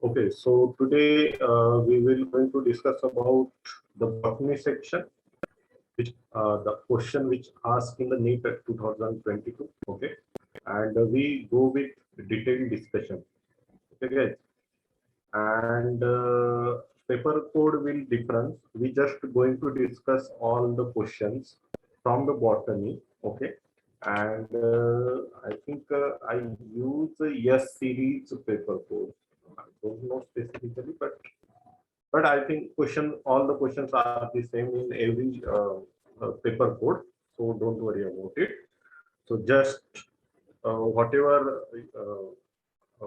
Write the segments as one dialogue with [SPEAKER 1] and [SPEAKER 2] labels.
[SPEAKER 1] Okay, so today we will going to discuss about the botany section, which the question which asked in the NEET at 2022. Okay, and we go with detailed discussion. Okay, guys, and paper code will different. We just going to discuss all the questions from the botany. Okay, and I think I use a yes series paper code. I don't know specifically, but I think all the questions are the same in every paper code, so don't worry about it. So just whatever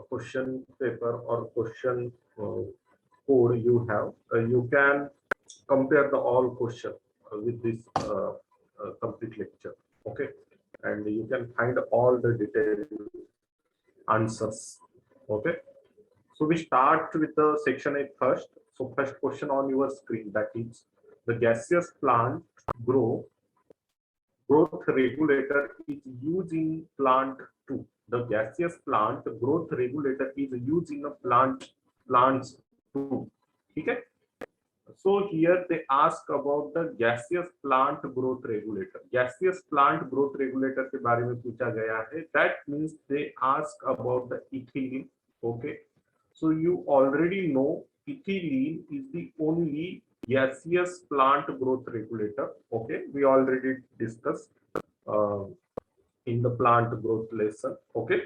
[SPEAKER 1] question paper or question code you have, you can compare the all question with this complete lecture. Okay, and you can find all the detailed answers. Okay. So we start with the section 8 first. So first question on your screen, that is the gaseous plant growth regulator is used in plant 2. The gaseous plant growth regulator is used in a plants 2. Okay. So here they ask about the gaseous plant growth regulator. Gaseous plant growth regulator के बारे में पूछा गया है. That means they ask about the ethylene. Okay. So you already know ethylene is the only gaseous plant growth regulator. Okay, we already discussed in the plant growth lesson. Okay,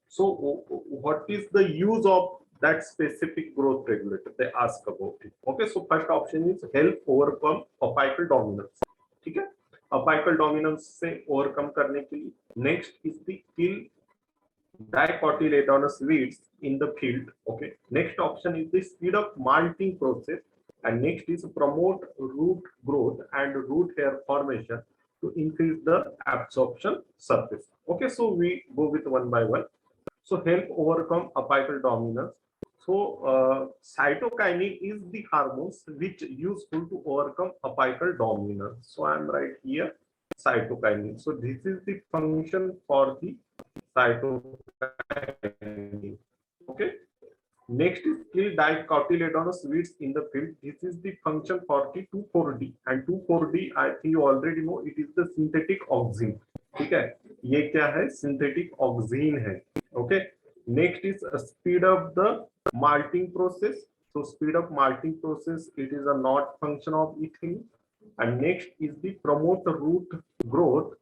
[SPEAKER 1] so what is the use of that specific growth regulator? They ask about it. Okay, so first option is help overcome apical dominance. ठीक है, apical dominance से overcome करने के लिए. Next is the kill dicotyledonous weeds in the field. Okay, next option is the speed up malting process, and next is promote root growth and root hair formation to increase the absorption surface. Okay, so we go with one by one. So help overcome apical dominance. So cytokinin is the hormones which useful to overcome apical dominance. So I am right here, cytokinin. So this is the function for the cytokinin. Okay. Next is kill dicotyledonous weeds in the field. This is the function for the 2,4-D, and 2,4-D I think you already know it is the synthetic auxin. ठीक है, ये क्या है? Synthetic auxin है. Okay. Next is speed up the malting process. So speed up malting process, it is a not function of ethylene. And next is the promote root growth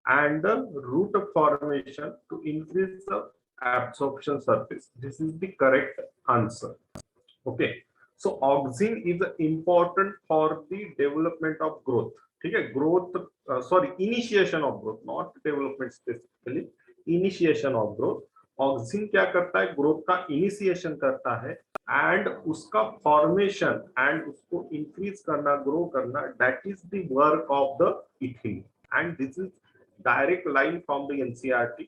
[SPEAKER 1] and the root formation to increase the absorption surface. This is the correct answer. Okay, so auxin is important for the development of growth. ठीक है, growth initiation of growth, not development specifically, initiation of growth. Auxin क्या करता है? Growth का initiation करता है and उसका formation and उसको इंक्रीज करना, ग्रो करना, that is the work of the ethylene. And this is direct line from the NCERT.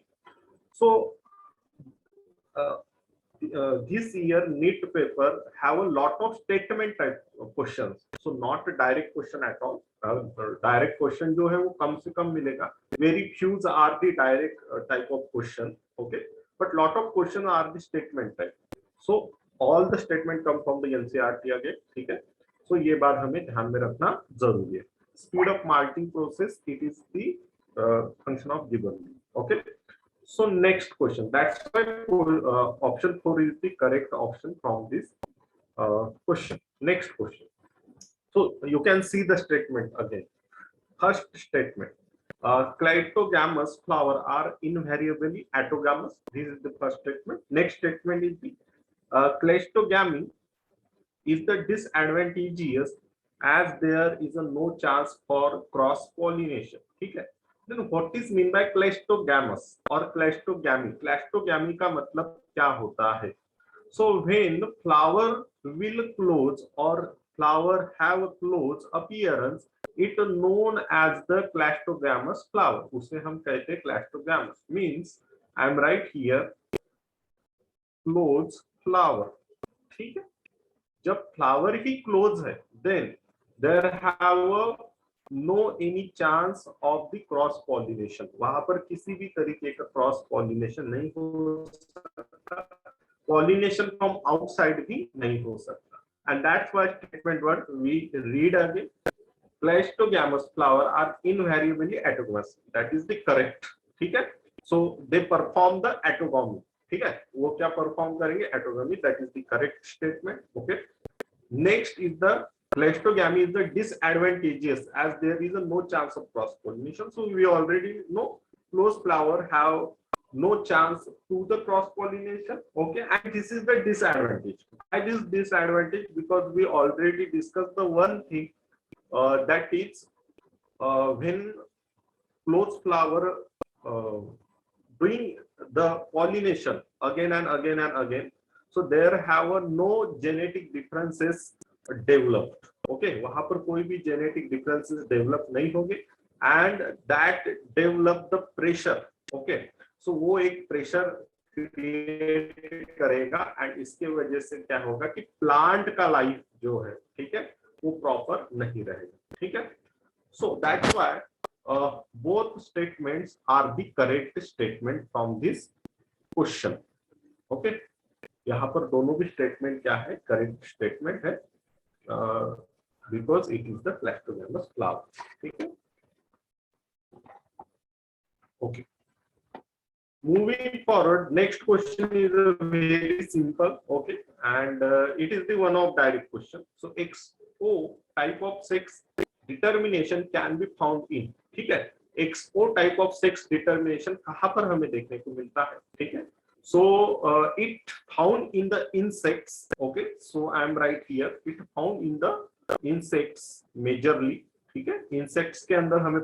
[SPEAKER 1] So this year NEET paper have a lot of statement type of questions. So not a direct question at all. Direct question जो है वो कम से कम मिलेगा. Very few are the direct type of question. Okay, but lot of question are the statement type. So all the statement come from the NCERT again. ठीक है, so ये बात हमें ध्यान में रखना जरूरी है. Speed of malting process, it is the function of Girdling. Okay, so next question. That's why option 4 is the correct option from this question. Next question. So you can see the statement again. First statement, cleistogamous flower are invariably autogamous. This is the first statement. Next statement is the cleistogamy is the disadvantageous as there is a no chance for cross pollination. ठीक है. Then what is mean by cleistogamous or cleistogamy? Cleistogamy का मतलब क्या होता है? So when flower will close or flower have a close appearance, it known as the cleistogamous flower. उसे हम कहते हैं cleistogamous. Means I am right here, close flower. ठीक है. जब flower ही close है, then there have a no any chance of the cross pollination, वहां पर किसी भी तरीके का क्रॉस पॉलिनेशन नहीं हो सकता, पॉलिनेशन फ्रॉम आउटसाइड भी नहीं हो सकता। And that's why statement 1 we read again, Clastogamous flower are invariably autogamous, that is the correct, ठीक है। So they perform the autogamy, ठीक है, वो क्या परफॉर्म करेंगे, autogamy, that is the correct statement, okay। Next is the clastogamy is the disadvantageous as there is a no chance of cross pollination, so we already know closed flower have no chance to the cross pollination, okay। And this is the disadvantage, why this disadvantage, because we already discussed the one thing, that is when closed flower doing the pollination again and again and again, so there have no genetic differences developed, okay, वहां पर कोई भी genetic differences develop नहीं होंगे, and that develop the pressure, okay। so वो एक pressure create करेगा, and इसके वजह से क्या होगा कि plant का life जो है, ठीक है, वो प्रॉपर नहीं रहेगा, ठीक है। So that's why both statements are the correct statement from this question, okay. यहाँ पर दोनों भी स्टेटमेंट क्या है, करेक्ट स्टेटमेंट है, because it is the cleistogamous flower, ठीक है, okay. Moving forward, next question is very simple, okay, and it is the one of direct question. So XO type of sex determination can be found in, ठीक है, XO type of sex determination कहाँ पर हमें देखने को मिलता है, ठीक है। So it found in the insects, okay, so I am right here, it found in the insects majorly, ठीक है, insects के अंदर हमें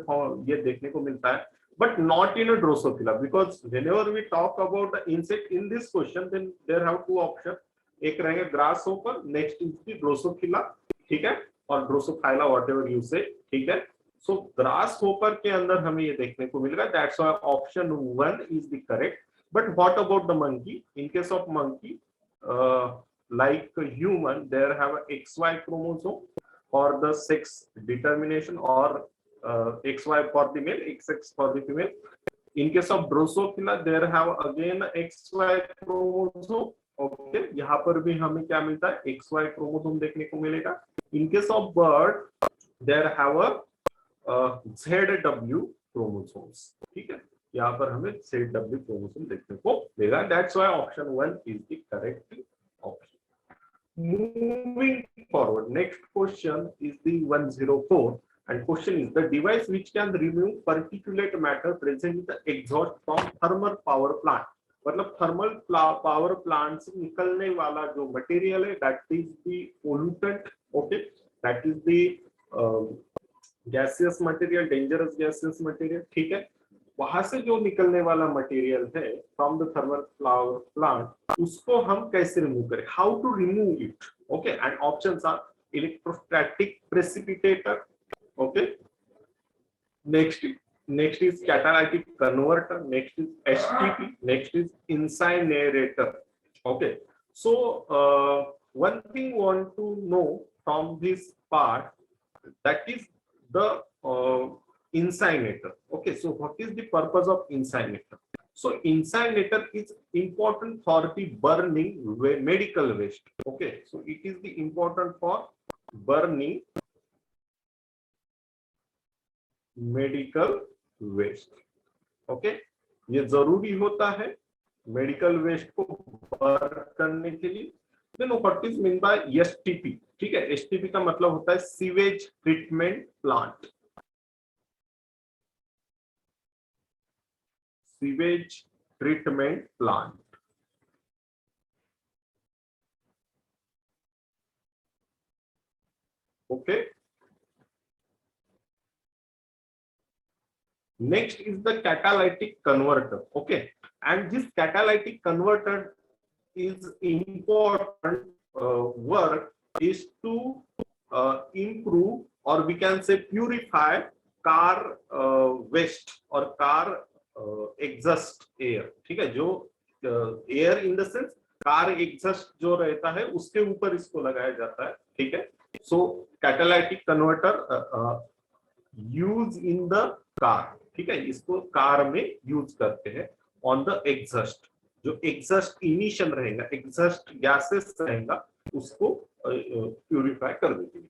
[SPEAKER 1] ये देखने को मिलता है, but not in a Drosophila, because whenever we talk about the insect in this question, then there have two options, एक रहेगा grasshopper, next is the Drosophila, ठीक है, और Drosophila whatever you say, ठीक है। so grasshopper के अंदर हमें ये देखने को मिलेगा, that's why option 1 is the correct। but what about the monkey? In case of monkey, like human, there have a XY chromosome for the sex determination, or XY for the male, XX for the female. In case of Drosophila, there have again XY chromosome, okay, यहाँ पर भी हमें क्या मिलता है, XY chromosome देखने को मिलेगा। In case of bird, there have a ZW chromosomes, ठीक है, यहाँ पर हमें ZW chromosome देखने को मिलेगा, that's why option 1 is the correct option। Moving forward, next question is the 104, and question is the device which can remove particulate matter present in the exhaust from thermal power plant, मतलब thermal power plant से निकलने वाला जो material है, that is the pollutant, okay, that is the gaseous material, dangerous gaseous material, ठीक है। वहां से जो निकलने वाला मटेरियल है from the thermal power plant, उसको हम कैसे रिमूव करें, how to remove it, okay. And options are electrostatic precipitator, okay, next is catalytic converter, next is STP, next is incinerator, okay। so one thing want to know from this part, that is the incinerator, okay। so what is the purpose of incinerator? so incinerator is important for the burning medical waste, okay। so it is the important for burning medical waste, okay, ये जरूरी होता है medical waste को burn करने के लिए। Then what is mean by STP, ठीक है, एसटीपी का मतलब होता है sewage treatment plant, sewage treatment plant, okay. Next is the catalytic converter, okay, and this catalytic converter is important work is to improve, or we can say purify car waste or car exhaust air, ठीक है, जो air in the sense car exhaust जो रहता है उसके ऊपर इसको लगाया जाता है, ठीक है। So catalytic converter use in the car, ठीक है, इसको कार में यूज करते हैं ऑन द एग्जस्ट, जो एग्जस्ट इमिशन रहेगा, एग्जस्ट गैसेस रहेगा, उसको प्यूरिफाई कर देती है।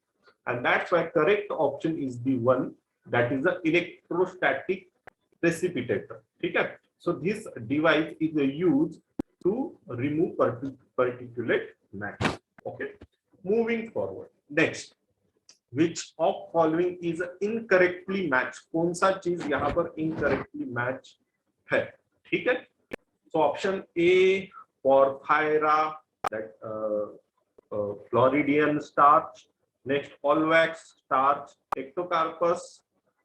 [SPEAKER 1] And that's why correct option is the one that is the electrostatic precipitator, ठीक है। So this device is used to remove particulate matter, okay। Moving forward, next, which of following is incorrectly matched, कौन सा चीज यहाँ पर incorrectly match है, ठीक है। So option A, porphyra, that Floridian starch, next Olvax starch, Ectocarpus,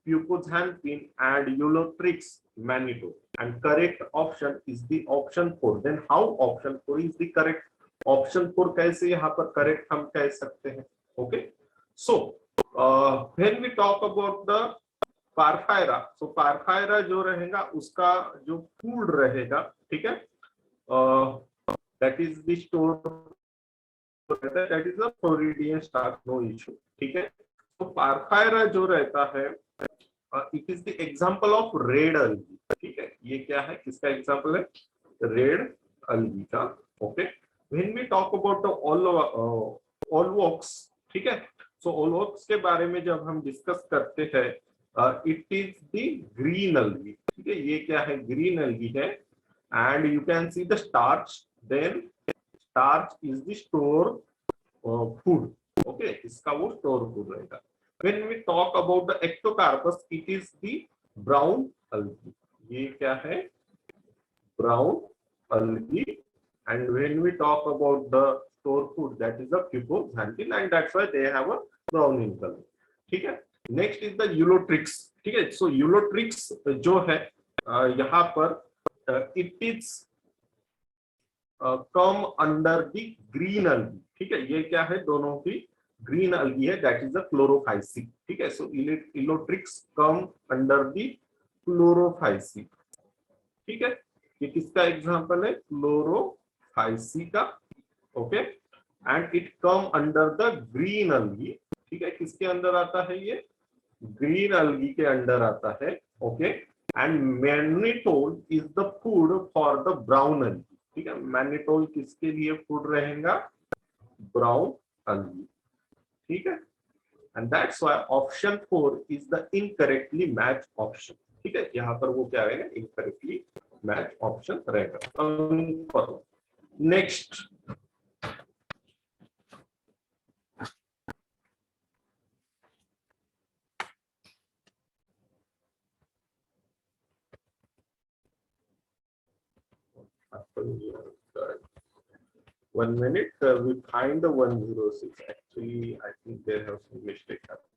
[SPEAKER 1] Pupuxanthin, and Eulotrix manito. And correct option is the option 4. Then how option 4 is the correct? Option 4 कैसे यहाँ पर correct हम कह सकते हैं, okay? So when we talk about the Porphyra, so Porphyra जो रहेगा उसका जो food रहेगा, ठीक है, that is the store, that is a Floridian starch, no issue, ठीक है। तो Porphyra जो रहता है, it is the example of red algae, ठीक है, ये क्या है, किसका एग्जांपल है, रेड algae का, okay. When we talk about the Olvox, ठीक है, so Olvox के बारे में जब हम डिस्कस करते हैं, it is the green algae, ठीक है, ये क्या है, green algae है, and you can see the starch, then starch is the store food, okay, इसका वो store food रहेगा। When we talk about the Ectocarpus, it is the brown algae, ये क्या है, brown algae, and when we talk about the store food, that is the Pupuxanthin, and that's why they have a brown in color, ठीक है। Next is the Eulotrix, ठीक है। So Eulotrix जो है यहाँ पर it is come under the green algae, ठीक है, ये क्या है, दोनों की ग्रीन algae है, that is the chlorophyceae, ठीक है। So Eulotrix come under the chlorophyceae, ठीक है, ये किसका एग्जांपल है, chlorophyceae का, okay. And it come under the green algae, ठीक है, किसके अंदर आता है, ये ग्रीन algae के अंदर आता है, okay. And mannitol is the food for the brown algae, ठीक है, मैनिटोल किसके लिए फूड रहेगा, ब्राउन algae, ठीक है। And that's why option 4 is the incorrectly match option, ठीक है, यहाँ पर वो क्या रहेगा, इनकरेक्टली मैच ऑप्शन रहेगा। Next, one minute, we find the 106. Actually, I think there have some mistake happened.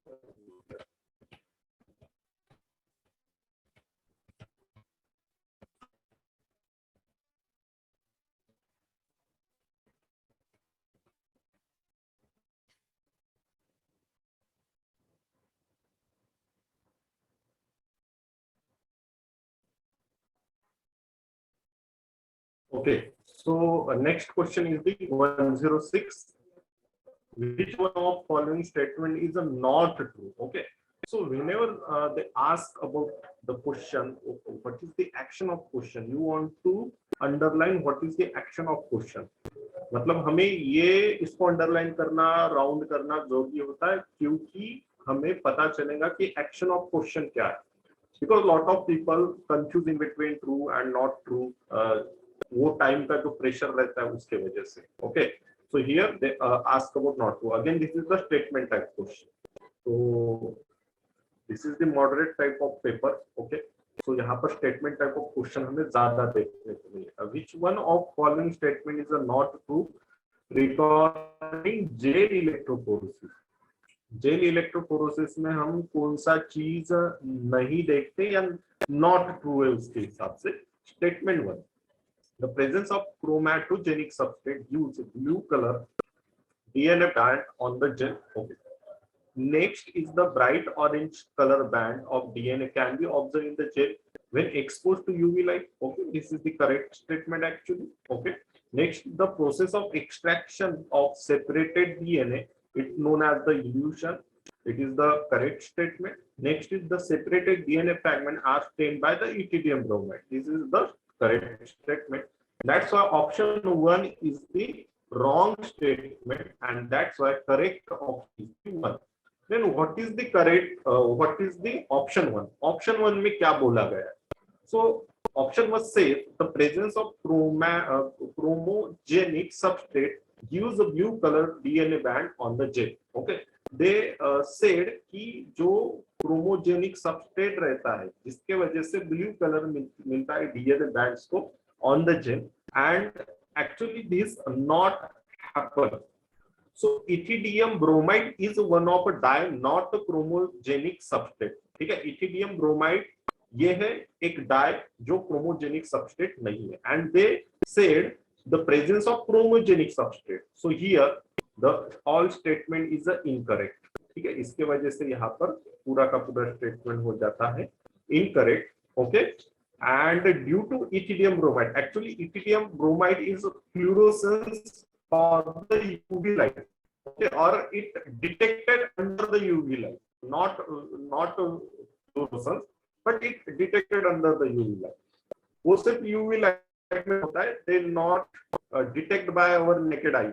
[SPEAKER 1] Okay, so next question is the 106. Which one of following statement is a not true? Okay, so whenever they ask about the question, what is the action of question, you want to underline what is the action of question. मतलब हमें ये इसको underline करना, round करना जरूरी होता है, क्योंकि हमें पता चलेगा कि एक्शन ऑफ क्वेश्चन क्या है, because lot of people confuse in between true and not true, वो टाइम का जो प्रेशर रहता है उसके वजह से, okay. So here they ask about not true, again this is the statement type question, तो this is the moderate type of paper, okay. सो यहाँ पर स्टेटमेंट टाइप ऑफ क्वेश्चन हमें ज्यादा देखने को मिलेगा। Which one of following statement is a not true regarding gel electrophoresis. Gel electrophoresis में हम कौन सा चीज नहीं देखते या नॉट ट्रू है उसके हिसाब से। Statement 1, the presence of chromatogenic substrate gives blue color DNA band on the gel, okay. Next is the bright orange color band of DNA can be observed in the gel when exposed to UV light, okay. This is the correct statement actually, okay. Next, the process of extraction of separated DNA, it's known as the elution. It is the correct statement. Next is the separated DNA fragment are stained by the ethidium bromide. This is the correct statement. That's why option 1 is the wrong statement, and that's why correct option is 1. Then what is the correct? What is the option 1? Option 1 में क्या बोला गया? So option was says the presence of chromogenic substrate gives a blue color DNA band on the gel. Okay, they said कि जो chromogenic substrate रहता है जिसके वजह से ब्लू कलर मिलता है डीएनए बैंड्स को on the gel, and actually this not happen. So ethidium bromide is one of a dye, not a chromogenic substrate. ठीक है, ethidium bromide ये है एक डाई जो क्रोमोजेनिक सबस्ट्रेट नहीं है, and they said the presence of chromogenic substrate. So here the all statement is incorrect. ठीक है, इसके वजह से यहाँ पर पूरा का पूरा स्टेटमेंट हो जाता है incorrect. Okay, and due to ethidium bromide, actually ethidium bromide is fluorescence for the UV light. Okay, or it detected under the UV light, not fluorescence, but it detected under the UV light. वो सिर्फ UV light में होता है, they not detect by our naked eye.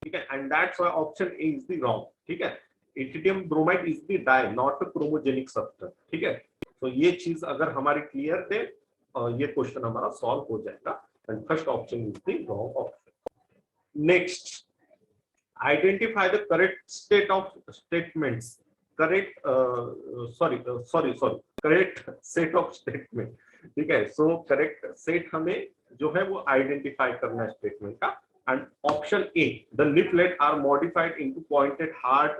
[SPEAKER 1] ठीक है, and that's why option A is the wrong. ठीक है, ethidium bromide is the dye, not a chromogenic substance. ठीक है, तो ये चीज अगर हमारी क्लियर थे, ये क्वेश्चन हमारा सॉल्व हो जाएगा, and first option is the wrong option. Next, identify the correct state of statements. Correct set of statement. ठीक है, so correct set हमें जो है वो आइडेंटिफाई करना है स्टेटमेंट का. And option A, the leaflet are modified into pointed hard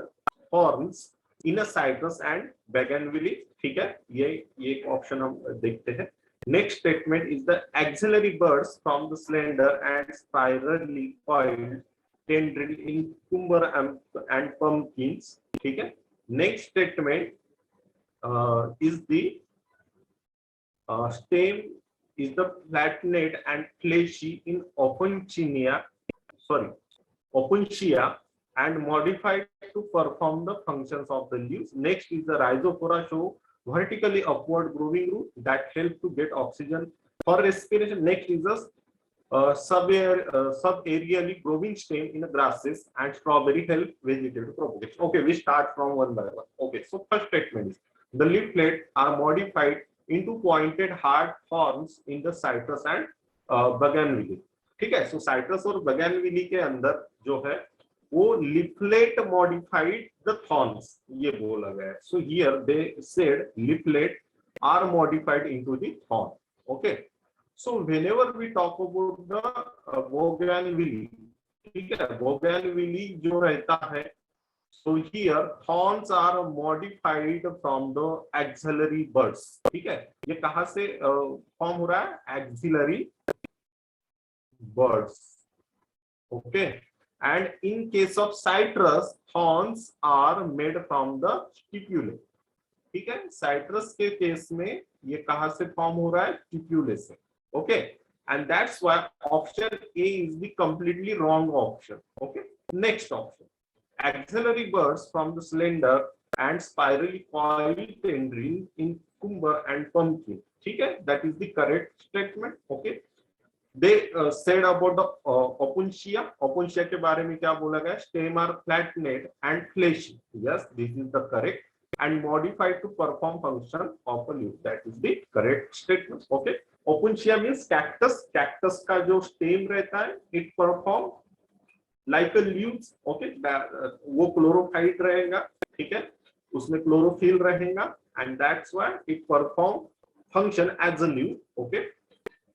[SPEAKER 1] horns in a citrus and bougainvillea. ठीक है, ये ऑप्शन हम देखते हैं. Next statement is the axillary buds from the slender and spirally coiled tendril in cucumber and pumpkins. ठीक है. Next statement is the stem is the flattened and fleshy in Opuntia and modified to perform the functions of the leaves. Next is the rhizophora show vertically upward growing root that help to get oxygen for respiration. Next is the subaerially growing stem in the grasses, and strawberry help vegetable propagation. Okay, we start from one by one. Okay, so first statement is the leaflet are modified into pointed hard horns in the citrus and bougainvillea. ठीक है, so citrus और bougainvillea के अंदर जो है वो leaflet modified the thorns ये बोला गया है. So here they said leaflet are modified into the thorn. Okay, so whenever we talk about the bougainvillea, ठीक है, bougainvillea जो रहता है, so here thorns are modified from the axillary buds. ठीक है, ये कहाँ से फॉर्म हो रहा है? axillary buds. Okay, and in case of citrus, thorns are made from the stipule. ठीक है, citrus के केस में ये कहाँ से फॉर्म हो रहा है? स्टिप्यूले से. Okay, and that's why option A is the completely wrong option. Okay, next option, axillary buds from the slender and spirally coiled tendril in cucumber and pumpkin. ठीक है, that is the correct statement. Okay, they said about the opuntia के बारे में क्या बोला गया? Stem are flattened and fleshy. Yes, this is the correct, and modified to perform function of a leaf. That is the correct statement. Okay, opuntia means cactus. Cactus का जो stem रहता है, it perform like a leaves. Okay, वो chlorophyte रहेगा. ठीक है, उसमें chlorophyll रहेगा, and that's why it perform function as a leaf. Okay.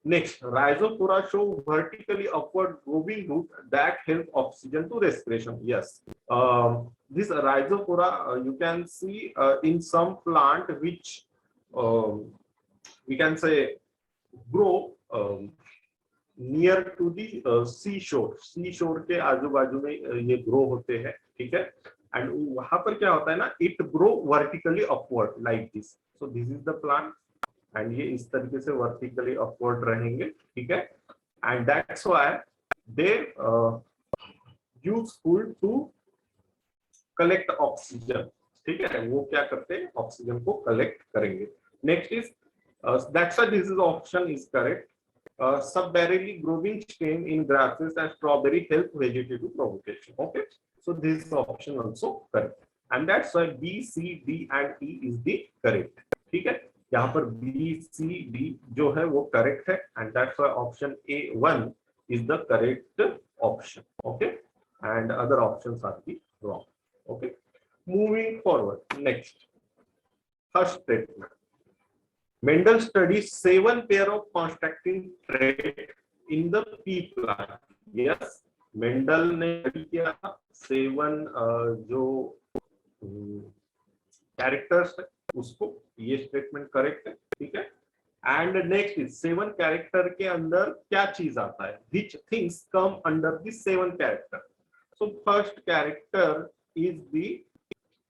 [SPEAKER 1] Next, rhizophora show vertically upward growing root that help oxygen to respiration. Yes, this rhizophora you can see in some plant which we can say grow near to the seashore. Seashore के आजू बाजू में ये grow होते हैं. ठीक है, and वहाँ पर क्या होता है ना? It grow vertically upward like this. So this is the plant. And ये इस तरीके से vertically upward रहेंगे. ठीक है, and that's why they useful to collect oxygen, ठीक है, वो क्या करते हैं, ऑक्सीजन को कलेक्ट करेंगे। Next is that's why this is option is correct. Subbarely growing stem in grasses and strawberry help vegetative propagation. Okay, so this option also correct, and that's why B, C, D and E is the correct. ठीक है, यहाँ पर B, C, D जो है वो correct है, and that's why option A1 is the correct option. Okay, and other options are the wrong. Okay, moving forward, next first statement. Mendel studied 7 pair of constructing thread in the pea plant. Yes, Mendel ने किया 7 जो characters है उसको, ये statement correct है, ठीक है। And next is 7 character के अंदर क्या चीज आता है, which things come under the 7 character. So first character is the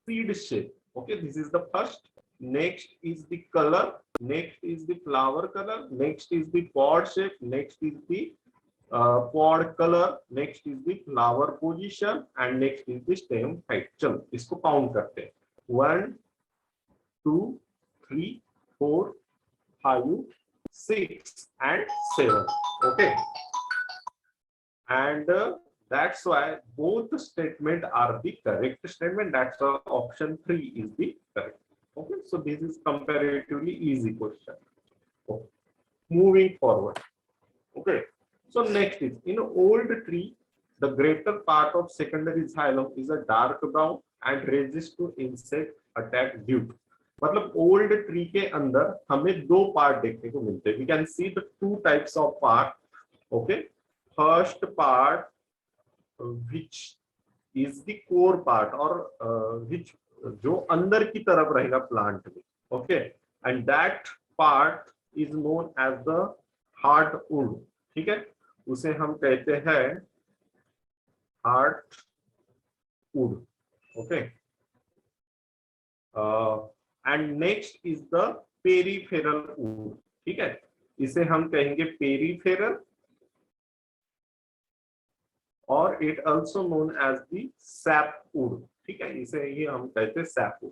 [SPEAKER 1] seed shape, okay, this is the first. Next is the color, next is the flower color, next is the pod shape, next is the pod color, next is the flower position and next is the stem height. चलो इसको count करते हैं, 1 2 3 4 5 6 and 7. Okay, and that's why both statement are the correct statement. That's why option 3 is the correct. Okay, so this is comparatively easy question. Okay. Moving forward, okay, so next is in old tree the greater part of secondary xylem is a dark brown and resist to insect attack due to, मतलब old tree के अंदर हमें 2 part देखने को मिलते हैं। We can see the 2 types of part. Okay, first part which is the core part or which जो अंदर की तरफ रहेगा प्लांट में, okay, and that part is known as the hard wood, ठीक है, उसे हम कहते हैं hard wood, okay. And next is the peripheral wood, ठीक है, इसे हम कहेंगे पेरीफेरल और it also known as the sap wood, ठीक है, इसे ही हम कहते हैं सैपवुड।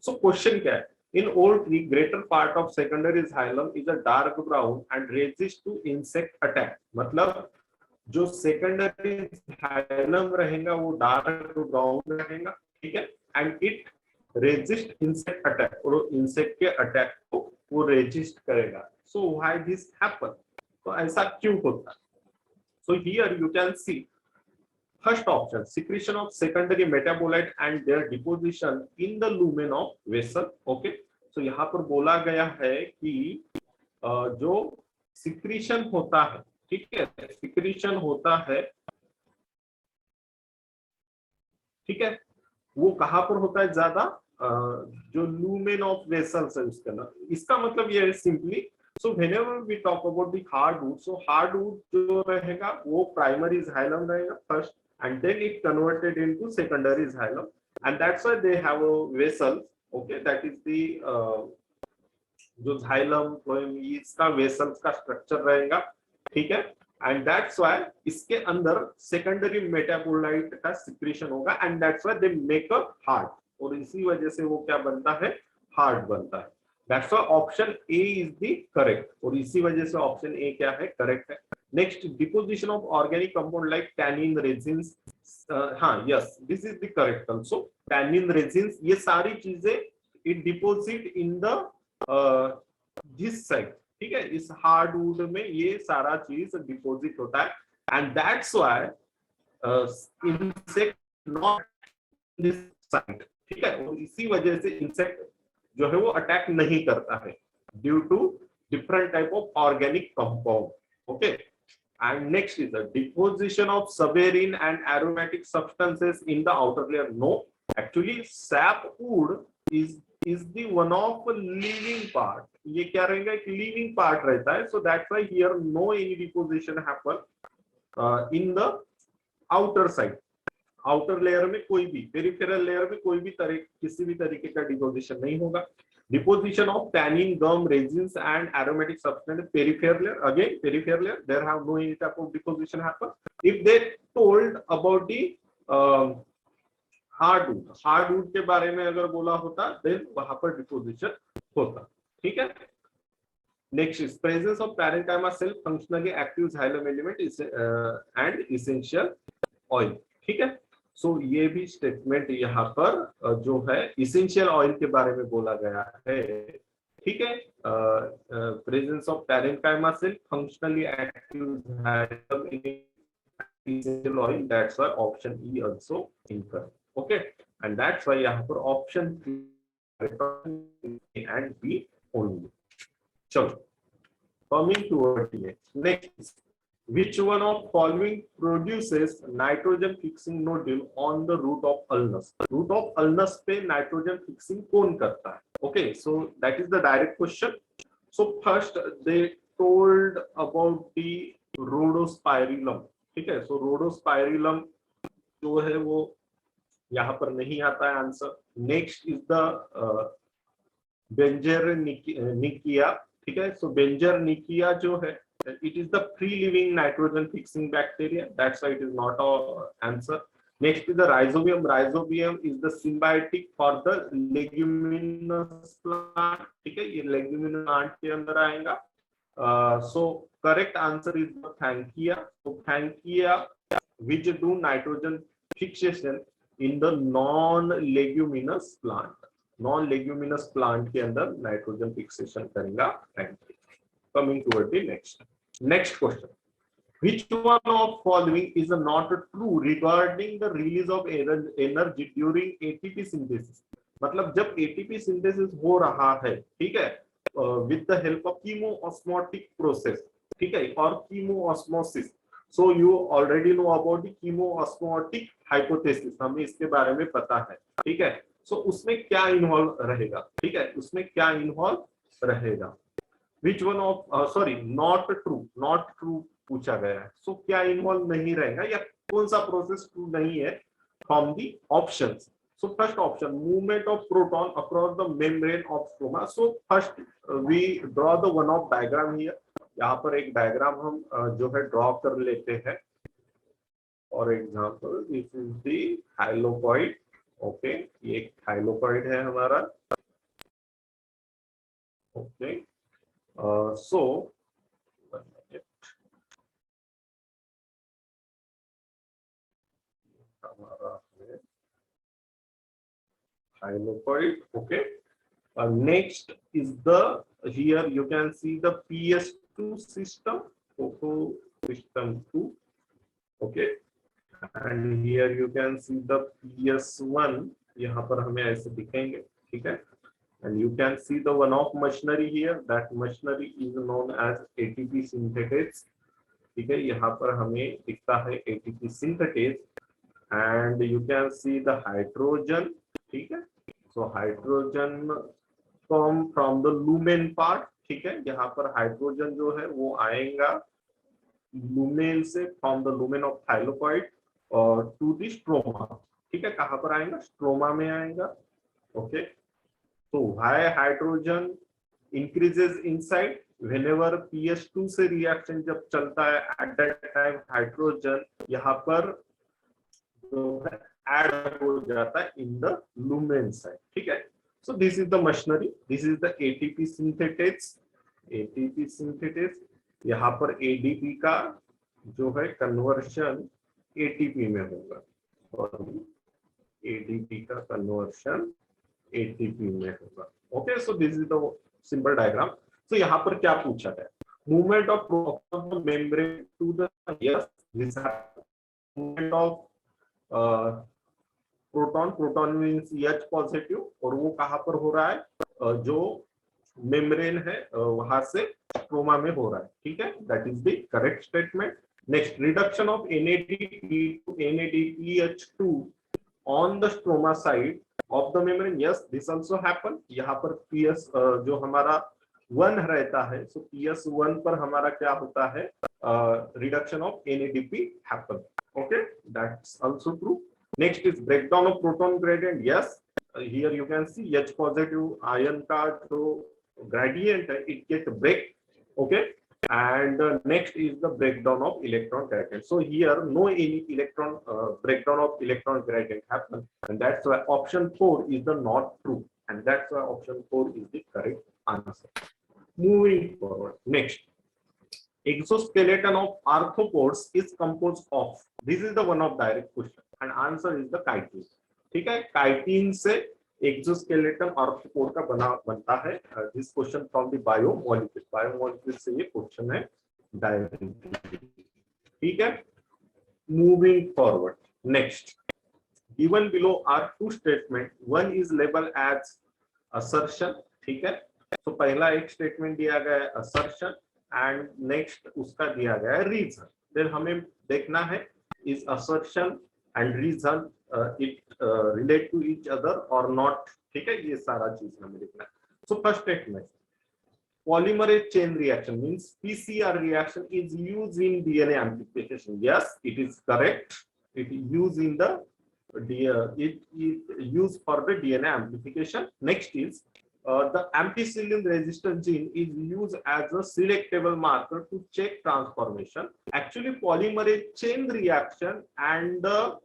[SPEAKER 1] सो क्वेश्चन क्या है, in old tree greater part of secondary xylem is a dark brown and resist to insect attack, मतलब जो सेकेंडरी जाइलम रहेगा वो डार्क ब्राउन रहेगा, ठीक है, and it resist insect attack, और इंसेक्ट के अटैक को वो रेजिस्ट करेगा। सो व्हाई दिस हैपन, तो ऐसा क्यों होता है। So here you can see first option, secretion of secondary metabolite and their deposition in the lumen of vessel. Okay, so यहाँ पर बोला गया है कि जो secretion होता है, ठीक है, secretion होता है, ठीक है, वो कहाँ पर होता है ज्यादा, जो lumen of vessels है उसका ना, इसका मतलब ये है simply, so whenever we talk about the hardwood, so hardwood जो रहेगा वो primary xylem रहेगा first, and then it converted into secondary xylem, and that's why they have a vessel, okay, that is the जो xylem इसका vessels का structure रहेगा, ठीक है, and that's why इसके अंदर secondary metabolite का secretion होगा, and that's why they make a hard, और इसी वजह से वो क्या बनता है, hard बनता है। That's why option A is the correct, और इसी वजह से option A क्या है, correct है। Next, deposition of organic compound like tannin, resins, हाँ, yes, this is the correct also. Tannin, resins, ये सारी चीजें it deposit in the this side, ठीक है, इस hardwood में ये सारा चीज deposit होता है, and that's why insect not this side, ठीक है, और इसी वजह से insect जो है वो अटैक नहीं करता है due to different type of organic compound, okay. And next is the deposition of suberin and aromatic substances in the outer layer. No, actually sapwood is the one of living part, ये क्या रहेगा, एक living part रहता है, so that's why here no any deposition happen in the outer side, outer layer में कोई भी, peripheral layer में कोई भी किसी भी तरीके का डिपोजिशन नहीं होगा। Deposition of tannin, gum, resins and aromatic substance peripheral layer, again peripheral layer, there have no any type of deposition happen. If they told about the hardwood के बारे में अगर बोला होता देन वहां पर डिपोजिशन होता, ठीक है। Next is presence of parenchyma cell functionally active xylem element and essential oil, ठीक है। सो ये भी स्टेटमेंट यहाँ पर जो है इसेंशियल ऑयल के बारे में बोला गया है, ठीक है। Presence of parenchyma cell functionally active xylem essential oil, that's why option E also incorrect, okay, and that's why यहाँ पर option and B only. चलो coming towards next, which one of following produces nitrogen fixing nodule on the root of ulnus? root of ulnus पे nitrogen fixing कौन करता है? Okay, so that is the direct question. So first they told about the rhodospirillum, ठीक है। सो रोडोस्पाइरिलम जो है वो यहाँ पर नहीं आता है आंसर। नेक्स्ट इज द बेंजरनिकिया, ठीक है। सो बेंजरनिकिया जो है it is the free living nitrogen fixing bacteria, that's why it is not answer. Next is the rhizobium, rhizobium is the symbiotic for the leguminous plant, ठीक है, ये लेग्यूमिनस प्लांट के अंदर आएगा। So correct answer is the Thankia. So Thankia which do nitrogen fixation in the non-leguminous plant. Non-leguminous plant के अंदर nitrogen fixation करेगा Thankia. Coming toward the next question. Which one of following is not true regarding the release of energy during ATP synthesis? मतलब जब ATP synthesis हो रहा है, ठीक है, with the help of chemoosmotic process, ठीक है, और chemoosmosis. So you already know about the chemoosmotic hypothesis, हमें इसके बारे में पता है, ठीक है। So उसमें क्या इन्वॉल्व रहेगा, ठीक है, उसमें क्या इन्वॉल्व रहेगा? Which one of not true पूछा गया है। So क्या इन्वॉल्व नहीं रहेगा या कौन सा प्रोसेस ट्रू नहीं है? From the options. So first option, movement of proton across the membrane of stroma. So first we draw the one off diagram here. यहाँ पर एक डायग्राम हम जो है ड्रॉ कर लेते हैं। For example, this is the thylakoid. Okay, ये एक thylakoid है हमारा। Okay, so one minute. हमारा है thylakoid, okay. Next is the, here you can see the PS2 system, system 2, okay, and here you can see the PS1, यहाँ पर हमें ऐसे दिखेंगे, ठीक है, and you can see the one of machinery here, that machinery is known as ATP synthetase, ठीक है, यहाँ पर हमें दिखता है ATP synthetase, and you can see the hydrogen, ठीक है। So hydrogen from the lumen part, ठीक है, यहाँ पर हाइड्रोजन जो है वो आएगा लुमेन से, from the lumen of thylakoid और टू द स्ट्रोमा, ठीक है, कहाँ पर आएगा? स्ट्रोमा में आएगा, ओके। तो why hydrogen increases inside whenever PS2 से रिएक्शन जब चलता है, एट दैट टाइम हाइड्रोजन यहाँ पर जो है ऐड हो जाता है इन द लुमेन साइड, ठीक है। So this is the machinery, this is the ATP synthetase, ATP synthetase, यहाँ पर ADP का जो है कन्वर्शन ATP में होगा, और ADP का कन्वर्शन ATP में होगा, okay. So this is the simple diagram. So यहाँ पर क्या पूछा गया? Movement of membrane to the, yes, this movement of proton means H positive, और वो कहाँ पर हो रहा है? जो मेम्ब्रेन है वहां से स्ट्रोमा में हो रहा है, ठीक है, that is the correct statement. Next, reduction of NADP to NADPH2 on the stroma side of the membrane, yes, this also happen. यहाँ पर PS जो हमारा 1 रहता है, सो PS1 पर हमारा क्या होता है? Reduction of NADP happen, okay, that's also true. Next is breakdown of proton gradient. Yes, here you can see H positive ion का जो gradient है, it get break, okay, and next is the breakdown of electron gradient. So here no any electron breakdown of electron gradient happen, and that's why option 4 is the not true, and that's why option 4 is the correct answer. Moving forward, next, exoskeleton of arthropods is composed of, this is the one of direct question, and answer is the chitin. ठीक है, chitin से exoskeleton arthropod का बनता है. This question from the biomolecule से ये question है directly. ठीक है, moving forward, next, given below are two statement, one is label as assertion. ठीक है, तो पहला एक स्टेटमेंट दिया गया है असर्शन, एंड नेक्स्ट उसका दिया गया है रीजन. देन हमें देखना है is assertion and reason it relate to each other or not. ठीक है, ये सारा चीज हमें देखना है. So first statement, polymerase chain reaction means PCR reaction is used in DNA amplification. Yes, it is correct. It is used in the it is used for the DNA amplification. Next is the ampicillin resistant gene is used as a selectable marker to check transformation. Actually, polymerase chain reaction and the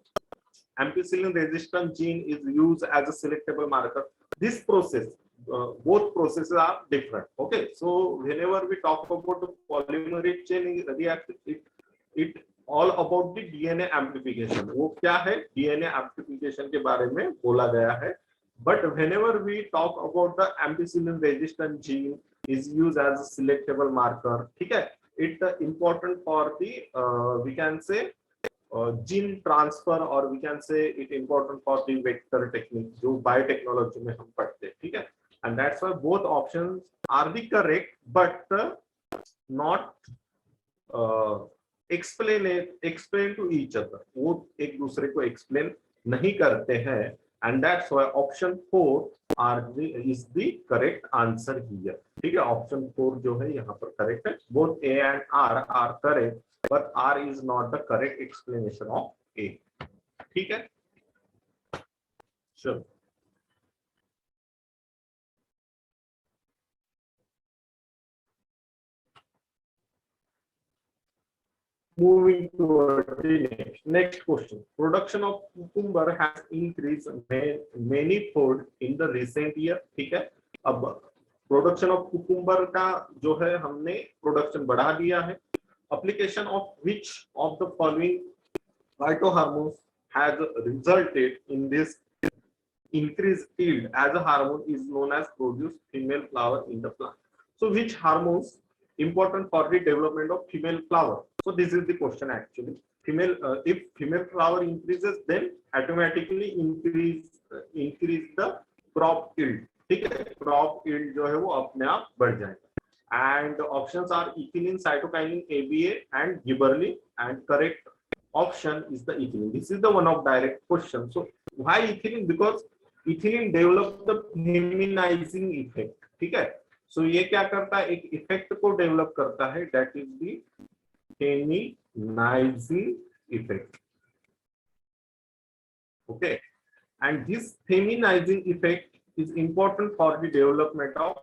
[SPEAKER 1] ampicillin resistant gene is used as a selectable marker. This process, both processes are different. Okay, so whenever we talk about the polymerase chain reaction, it all about the DNA amplification. वो क्या है, DNA amplification के बारे में बोला गया है. But whenever we talk about the ampicillin resistant gene is used as a selectable marker. ठीक है, it important for the we can say gene transfer, or we can say it important for the vector technique जो biotechnology में हम पढ़ते हैं. ठीक है, and that's why both options are the correct, but not explain to each other. वो एक दूसरे को explain नहीं करते हैं, and that's why option 4 is the correct answer here. ठीक है, option 4 जो है यहाँ पर correct है. Both A and R are correct, but R is not the correct explanation of A. ठीक है, sure. Moving to the next question. Production of cucumber has increased manyfold in the recent year. ठीक है, अब production of cucumber का जो है हमने production बढ़ा दिया है. Application of which of the following phytohormones has resulted in this increased yield, as a hormone is known as produce female flower in the plant. So which hormones important for the development of female flower? So this is the question actually. Female if female flower increases, then automatically increase the crop yield. ठीक है, crop yield जो है वो अपने आप बढ़ जाएगा. And the options are ethylene, cytokinin, ABA, and gibberellin, and correct option is the ethylene. This is the one of direct question. So why ethylene? Because ethylene develop the feminizing effect. ठीक है, so ये क्या करता है, एक effect को develop करता है, that is the feminizing effect. Okay, and this feminizing effect is important for the development of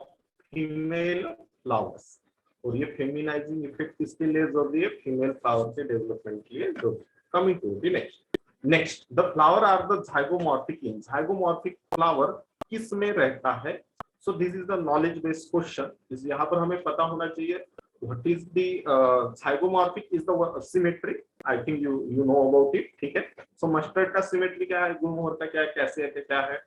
[SPEAKER 1] female flowers. और ये feminizing effect किसके लिए जरूरी है, फीमेल फ्लावर के डेवलपमेंट के लिए जरूरी. Coming to the next, the flower are the zygomorphic in. Zygomorphic flower किस में रहता है? So this is the knowledge based question. इस यहाँ पर हमें पता होना चाहिए what is the zygomorphic is the symmetry. I think you know about it. ठीक है, so mustard का symmetry क्या है, गुलमोहर का क्या है, कैसे है, क्या है,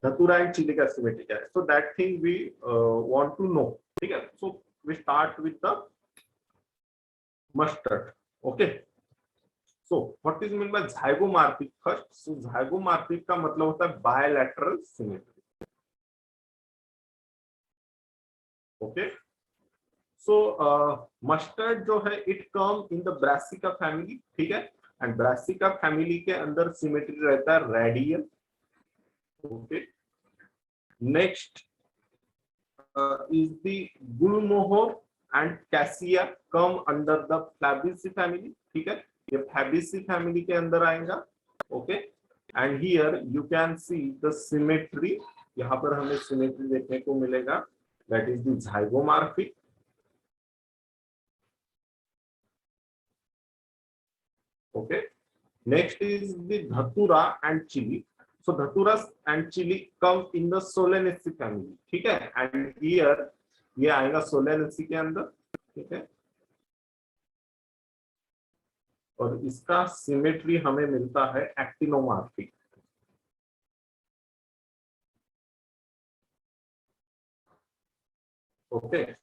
[SPEAKER 1] धतूरा एंड चिली का symmetry क्या है. So that thing we want to know. ठीक है, so we start with the mustard. Okay, so what is meant by zygomorphic first? So zygomorphic का मतलब होता है bilateral symmetry. Okay, so mustard जो है it come in the brassica family. ठीक है, and brassica family के अंदर symmetry रहता है radial. Okay, next is the gulmohar and cassia come under the Fabaceae family. ठीक है, ये Fabaceae family के अंदर आएगा. Okay, and here you can see the symmetry. यहाँ पर हमें symmetry देखने को मिलेगा, that is the zygomorphic. Okay. Next is the Dhatura and chili. So Dhatura and chili come in the Solanaceae family. ठीक है. And here ये आएगा Solanaceae के अंदर. ठीक है. और इसका सिमेट्री हमें मिलता है actinomorphic. Okay,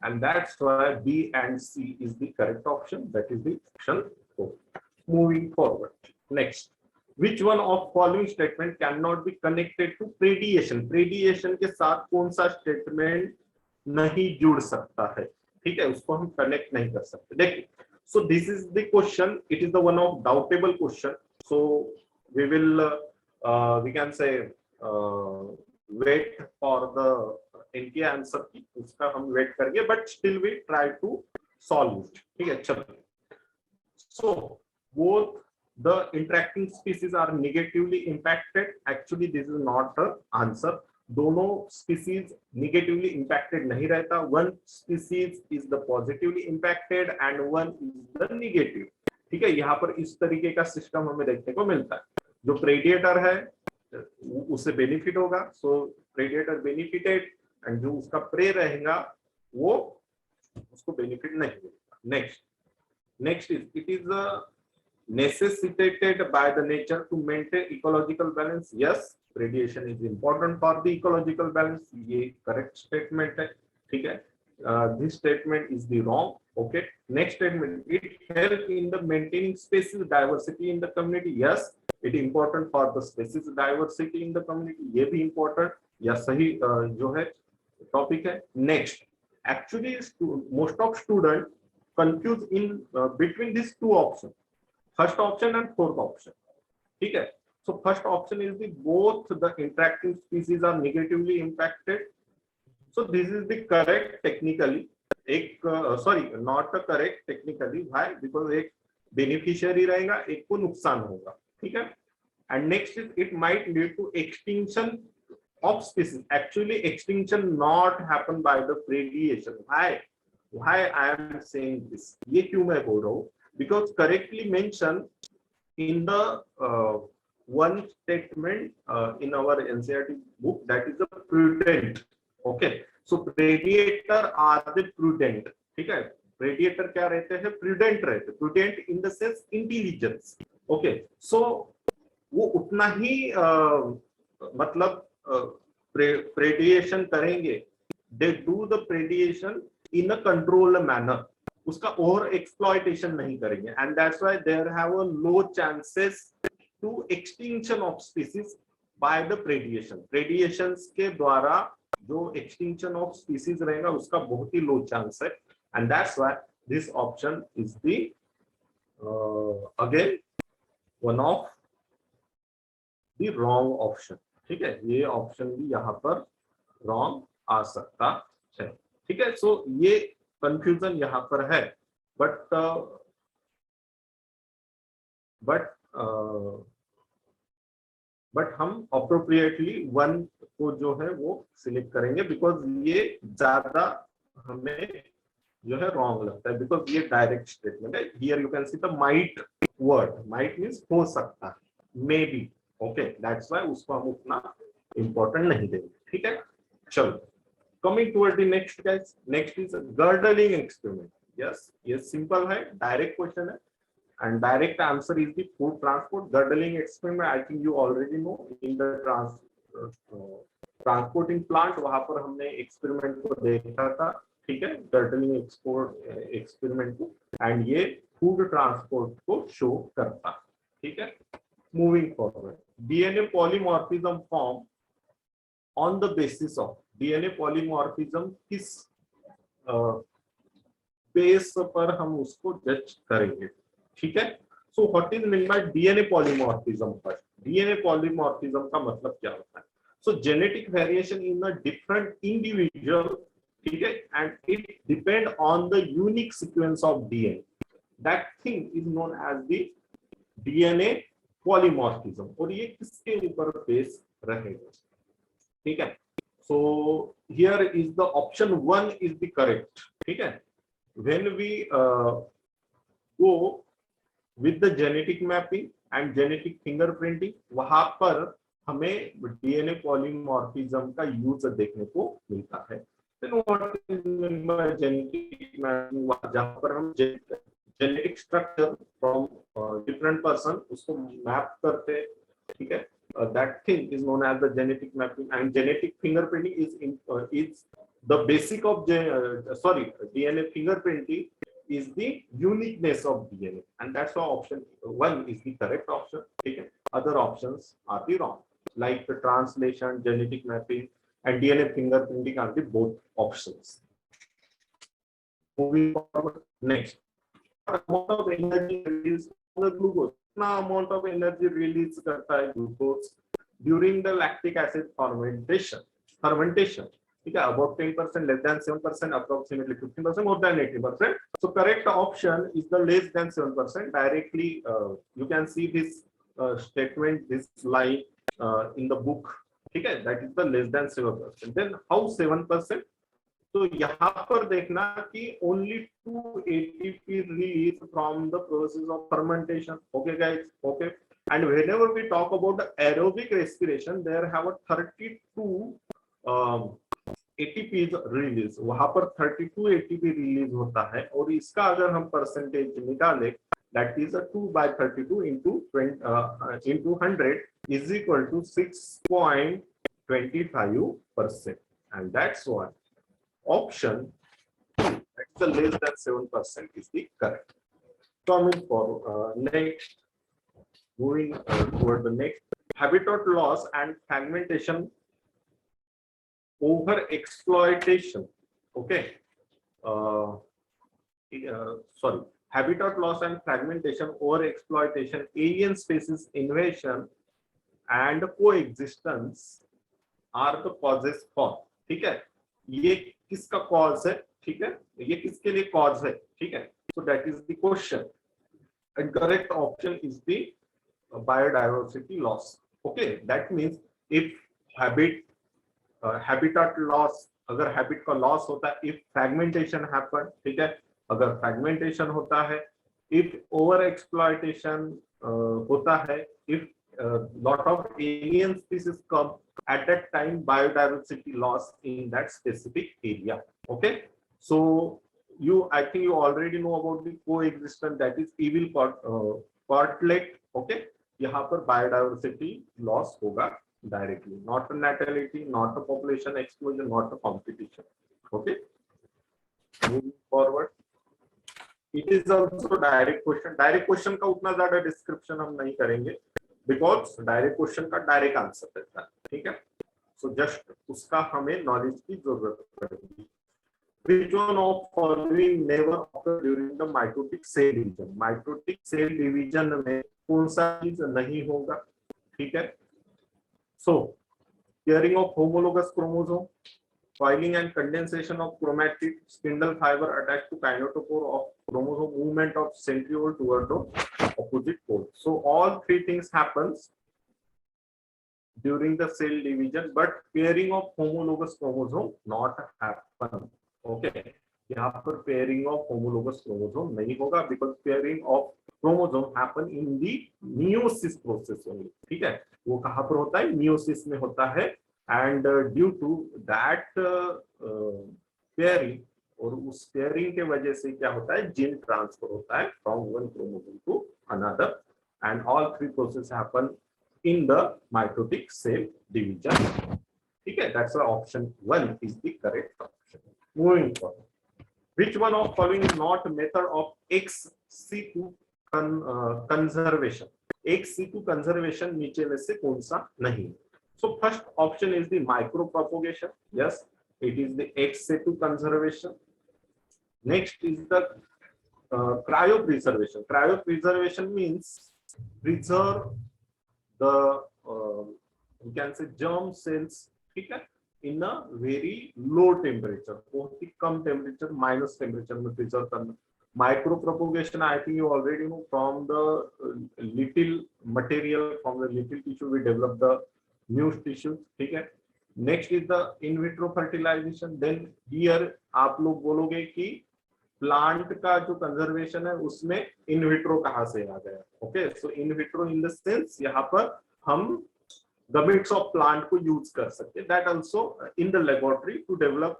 [SPEAKER 1] and that's why B and C is the correct option. That is the option 4. Moving forward, next, which one of following statement cannot be connected to predation? Predation के साथ कौन सा statement नहीं जुड़ सकता है? ठीक है, उसको हम connect नहीं कर सकते. देखिए, so this is the question. It is the one of doubtable question. So we will we can say wait for the इनके आंसर की, उसका हम वेट करेंगे, but still we try to solve it. ठीक है, चलो. So both the interacting species are negatively impacted. Actually this is not the answer. दोनों species negatively impacted नहीं रहता. One species is the positively impacted and one is the negative. ठीक है, यहाँ पर इस तरीके का सिस्टम हमें देखने को मिलता है. जो प्रेडिएटर है उससे बेनिफिट होगा, सो प्रेडिएटर बेनिफिटेड, एंड जो उसका प्रे रहेगा वो उसको बेनिफिट नहीं मिलेगा. Next is it is necessitated by the nature to maintain ecological balance. Yes, radiation is important for the ecological balance. ये correct statement है. ठीक है, this statement is the wrong. Okay, next statement, it help in the maintaining species diversity in the community. Yes, it important for the species diversity in the community. ये भी important या सही जो है topic है. Next, actually most of student confuse in between this two option, first option and fourth option. ठीक है, so first option is the both the interacting species are negatively impacted. So this is the correct technically. एक sorry not correct technically. Why? Because एक beneficiary रहेगा, एक को नुकसान होगा. ठीक है, and next is it might lead to extinction of species. Actually extinction not happen by the predation. Why I am saying this? ये क्यों मैं बोल रहा हूँ? Because correctly mentioned in the one statement in our NCERT book, that is the prudent. Okay, so predator are the prudent. ठीक है, predator क्या रहते हैं? Prudent रहते. Prudent in the sense intelligence. Okay, so वो उतना ही मतलब प्रेडिएशन करेंगे. They do the predation in a controlled manner. उसका ओवर एक्सप्लॉइटेशन नहीं करेंगे, and that's why there have a low chances to extinction of species by the predation. Predations के द्वारा जो एक्सटिंक्शन ऑफ स्पीसीज रहेगा उसका बहुत ही लो चांस है, and that's why this option is the again one of the wrong option. ठीक है, ये ऑप्शन भी यहाँ पर रॉन्ग आ सकता है. ठीक है, सो ये कंफ्यूजन यहाँ पर है, बट हम अप्रोप्रिएटली वन को जो है वो सिलेक्ट करेंगे, बिकॉज ये ज्यादा हमें जो है रॉन्ग लगता है, बिकॉज ये डायरेक्ट स्टेटमेंट है. Here you can see the might word. Might means हो सकता है, may be. Okay, that's why उसको हम उतना इंपॉर्टेंट नहीं देंगे. ठीक है, चलो. Coming toward the next guys. Next is girdling experiment. Yes, ये सिंपल है, डायरेक्ट क्वेश्चन है, and direct answer is the food transport. Girdling experiment I think you already know. In the transporting plant, वहां पर हमने experiment को देखा था. ठीक है, गर्डलिंग एक्सपेरिमेंट को, एंड ये फूड ट्रांसपोर्ट को शो करता. ठीक है, moving forward, DNA polymorphism form on the basis of DNA polymorphism किस बेस पर हम उसको जज करेंगे. ठीक है, so what is mean by DNA polymorphism? First, DNA polymorphism का मतलब क्या होता है? So genetic variation in a different individual. ठीक है, and it depend on the unique sequence of DNA. That thing is known as the DNA polymorphism. और ये किसके ऊपर बेस रहेगा? ठीक है, so here is the option 1 is the correct. ठीक है, when we go with the genetic mapping and genetic fingerprinting, वहां पर हमें डीएनए पॉलीमॉर्फिज्म का यूज देखने को मिलता है। जेनेटिक मैपिंग, जहां पर हम genetic structure from different person उसको मैप करते हैं, ठीक है। That thing is known as the genetic mapping, and genetic fingerprinting is the basic of DNA fingerprinting is the uniqueness of DNA, and that's why option 1 is the correct option. Okay, other options are the wrong, like the translation, genetic mapping, and DNA fingerprinting are the both options. Moving forward, next, amount of energy released from the glucose. Now, amount of energy released करता है glucose during the lactic acid fermentation. ठीक है, about 10%, less than 7%, approximately 15%, more than 80%. So correct option is the less than 7%. Directly, you can see this statement, this line in the book. ठीक है, that is the less than 7%. Then how 7%? तो यहाँ पर देखना कि only 2 ATP release from the process of fermentation. Okay, guys. Okay. And whenever we talk about the aerobic respiration, there have a 32 ATP release. वहां पर 32 ATP release होता है, और इसका अगर हम परसेंटेज निकाले, that is a 2 by 32 into 100 is equal to 6.25%, and that's why option that's the less than 7% is the correct. Coming for next, moving toward the next, habitat loss and fragmentation over exploitation. Okay, sorry, habitat loss and fragmentation over exploitation, alien species invasion and coexistence are the causes for. ठीक है, ये किसका cause है, ठीक है, ये किसके लिए कॉज है, ठीक है. So that is the question, and correct option is the biodiversity loss. Okay, that means if habitat loss, अगर हैबिट का लॉस होता है, इफ फ्रैगमेंटेशन हैपन, ठीक है, अगर फ्रैगमेंटेशन होता है, इफ ओवर एक्सप्लॉयटेशन होता है, if lot of alien species come, at that time biodiversity loss in that specific area. Okay, so I think you already know about the coexistence, that is evil portlet. Okay, यहाँ पर biodiversity loss होगा directly, not a natality, not a population explosion, not a competition. Okay, moving forward, it is also direct question. Direct question का उतना ज्यादा description हम नहीं करेंगे, because direct question का डायरेक्ट आंसर देता है, ठीक है. सो जस्ट उसका हमें नॉलेज की जरूरत पड़ेगी. Which one of following never occur during the mitotic cell division? Mitotic cell division में कौन सा चीज नहीं होगा, ठीक है. So pairing of homologous chromosome, coiling and condensation of chromatid, spindle fiber attached to kinetochore of chromosome, movement of centriole toward the opposite pole. So all three things happens during the cell division, but pairing of homologous chromosome not happen. Okay, यहाँ पर pairing of homologous chromosome नहीं होगा, because pairing of chromosome happen in the meiosis process only. ठीक है, वो कहाँ पर होता है, meiosis में होता है, and due to that pairing, और उस पेयरिंग के वजह से क्या होता है, जीन ट्रांसफर होता है from one chromosome to another, and all three process happen in the mitotic cell division. ठीक है, that's why option 1 is the correct option. Moving forward, which one of following is not method of ex situ conservation? Ex situ conservation नीचे में से कौन सा नहीं? So first option is the micropropagation. Yes, it is the ex situ conservation. Next is the cryo preservation. Cryo preservation means preserve the you can say germ cells, ठीक है, in a very low temperature, बहुत ही कम temperature, minus temperature में preserve करना. Micro propagation, I think you already know, from the little material, from the little tissue we develop the new tissue. ठीक है. Next is the in vitro fertilization. Then here आप लोग बोलोगे कि plant का जो कंजर्वेशन है उसमें इन विट्रो कहाँ से आ गया? Okay, so in vitro in the sense यहाँ पर हम गमिट्स ऑफ प्लांट को यूज कर सकते हैं, that also in the laboratory to develop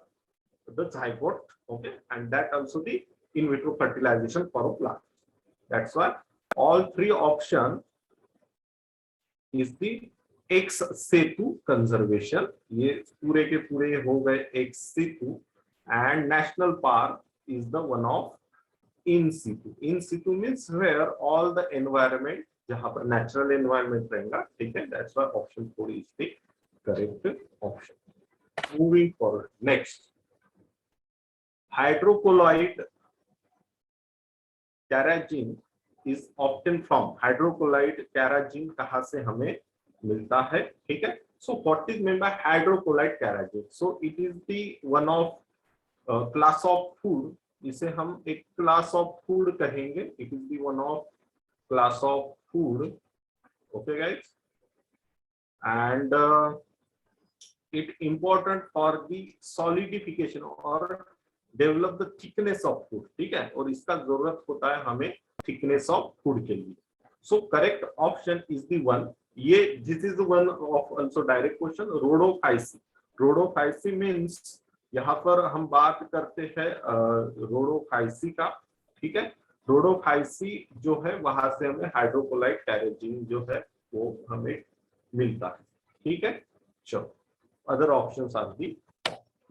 [SPEAKER 1] the zygote, okay, and that also the in vitro fertilization for a plant. That's why all three option is the ex situ conservation. ये पूरे के पूरे हो गए ex situ, and national park is the one of in situ. In situ means where all the environment, जहाँ पर natural environment रहेगा, ठीक है? That's why option 4 is the correct option. Moving forward, next. Hydrocolloid gene is obtained from hydrocolloid gene कहाँ से हमें मिलता है, ठीक है? So what is meant by hydrocolloid gene? So it is the one of class of food. इसे हम एक class of food कहेंगे. It is the one of class of food. Okay, guys. And it important for the solidification or develop the thickness of food, ठीक है? और इसका जरूरत होता है हमें थिकनेस ऑफ फूड के लिए. So correct option is the one. ये this is one of also direct question. Rhodophyceae. Rhodophyceae means यहाँ पर हम बात करते हैं रोडोफाइसी का, ठीक है? रोडोफाइसी जो है वहां से हमें हाइड्रोकोलाइड कैराजीन जो है वो हमें मिलता है, ठीक है? चलो, other options are the.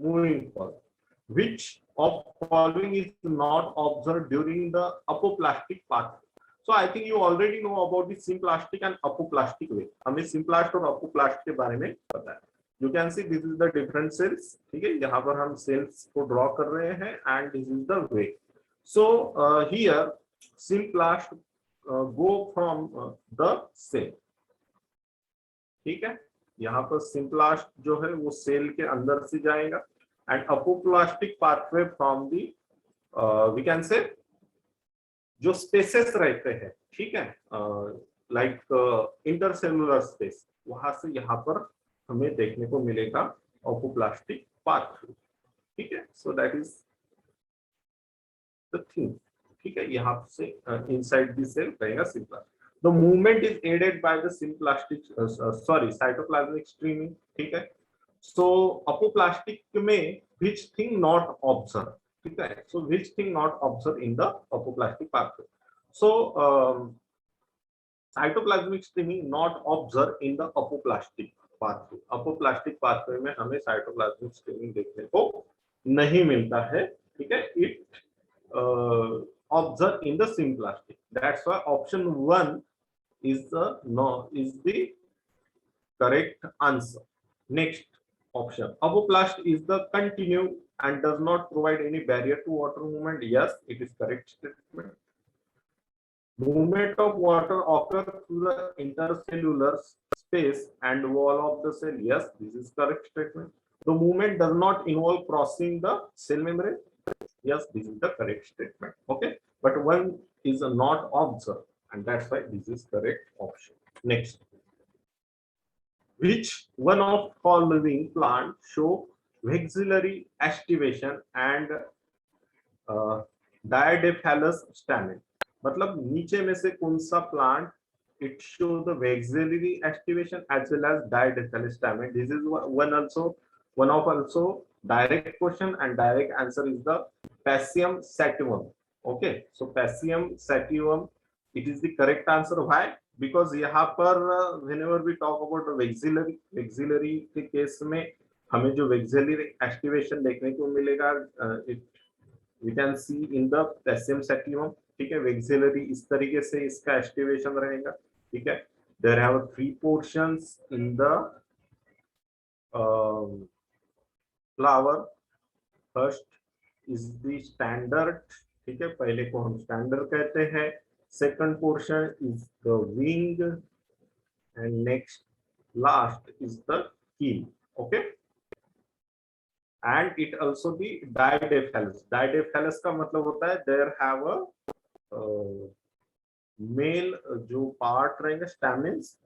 [SPEAKER 1] Moving forward, which of following is not observed during the apoplastic pathway? So I think you already know about the symplastic and apoplastic way. हमें symplast और apoplastic के बारे में पता है. You can see this is the different cells, ठीक है? यहाँ पर हम cells को draw कर रहे हैं and this is the way. So here symplast go from the cell, ठीक है? यहाँ पर symplast जो है वो सेल के अंदर से जाएगा. And apoplastic pathway from the we can say जो स्पेसेस रहते हैं, ठीक है, लाइक इंटरसेलुलर स्पेस, वहां से यहाँ पर हमें देखने को मिलेगा apoplastic pathway, ठीक है? So that is the thing, ठीक है? यहाँ से इनसाइड द सेल रहेगा symplast. The movement is aided by the symplastic cytoplasmic streaming, ठीक है? So apoplastic में which thing not observed, ठीक है? So which thing not observed in the apoplastic pathway? So cytoplasmic streaming not observed in the apoplastic pathway. Apoplastic pathway में हमें cytoplasmic streaming देखने को नहीं मिलता है, ठीक है? It observed in the symplastic. That's why option 1 is the correct answer. Next option, apoplast is the continue and does not provide any barrier to water movement. Yes, it is correct statement. Movement of water occurs through the intercellular space and wall of the cell. Yes, this is correct statement. The movement does not involve crossing the cell membrane. Yes, this is the correct statement. Okay, but one is not observed, and that's why this is correct option. Next. Which one of following plant show vexillary activation and diadiphalous stamen? मतलब नीचे में से कौन सा plant it show the vexillary activation as well as diadiphalous stamen? This is one of also direct question, and direct answer is the Passion sativum. Okay, so Passion sativum, it is the correct answer. Why? Because यहाँ पर whenever we talk about vexillary के case में हमें जो vexillary activation देखने को मिलेगा, we can see in the Passion sativum, ठीक है? vexillary इस तरीके से इसका activation रहेगा, ठीक है? There have 3 portions in the flower. First is the standard, ठीक है? पहले को हम standard कहते हैं. Second portion is the wing, and next last is the keel. Okay, and it also the diadiphalous. Diadiphalous का मतलब होता है there have a male जो part रहेगा stamens,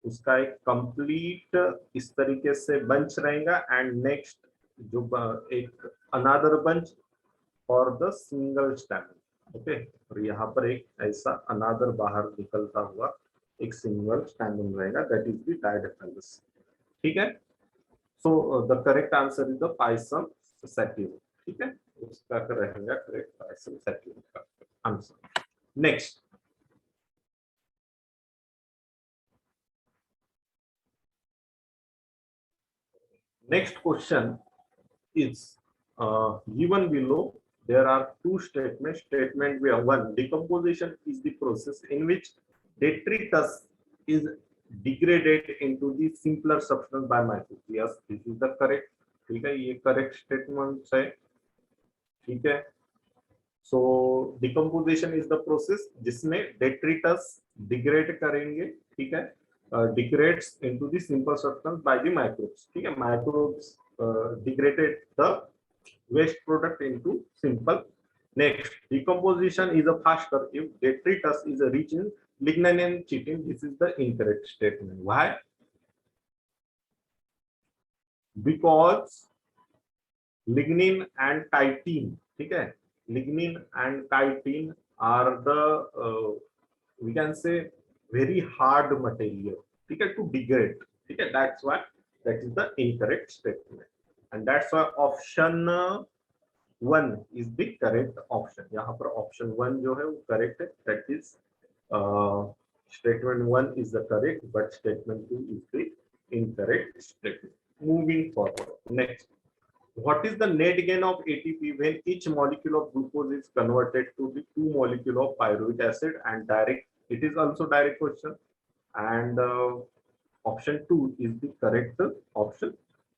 [SPEAKER 1] उसका एक complete इस तरीके से bunch रहेगा, and next जो एक another bunch for the single stamen. Okay, और यहाँ पर एक ऐसा अनादर बाहर निकलता हुआ एक सिंगल स्टैमेन रहेगा, दैट इज द डायडेफेलस. ठीक है. So the correct answer is the Pisum sativum. ठीक है, उसका रहेगा करेक्ट पाइसम सैटिवम का answer. Next, next question is given below. There are two statements. Statement one, decomposition is the process in which detritus is degraded into the simpler substance by microbes. Yes, this is the correct. ठीक है, ये correct statement है. ठीक है. So decomposition is the process जिसमें detritus degrade करेंगे. ठीक है, degrades into the simple substance by the microbes. ठीक है, microbes degraded the waste product into simple. Next, decomposition is a faster if detritus is rich in lignin and chitin. This is the incorrect statement. Why? Because lignin and chitin, ठीक है, lignin and chitin are the we can say very hard material, ठीक है, to degrade. ठीक है, that's why that is the incorrect statement, and that's why option 1 is the correct option. यहाँ पर option 1 जो है वो correct है. That is statement 1 is the correct, but statement 2 is the incorrect statement. Moving forward, next, what is the net gain of ATP when each molecule of glucose is converted to the 2 molecule of pyruvic acid? And direct, it is also direct question, and option 2 is the correct option.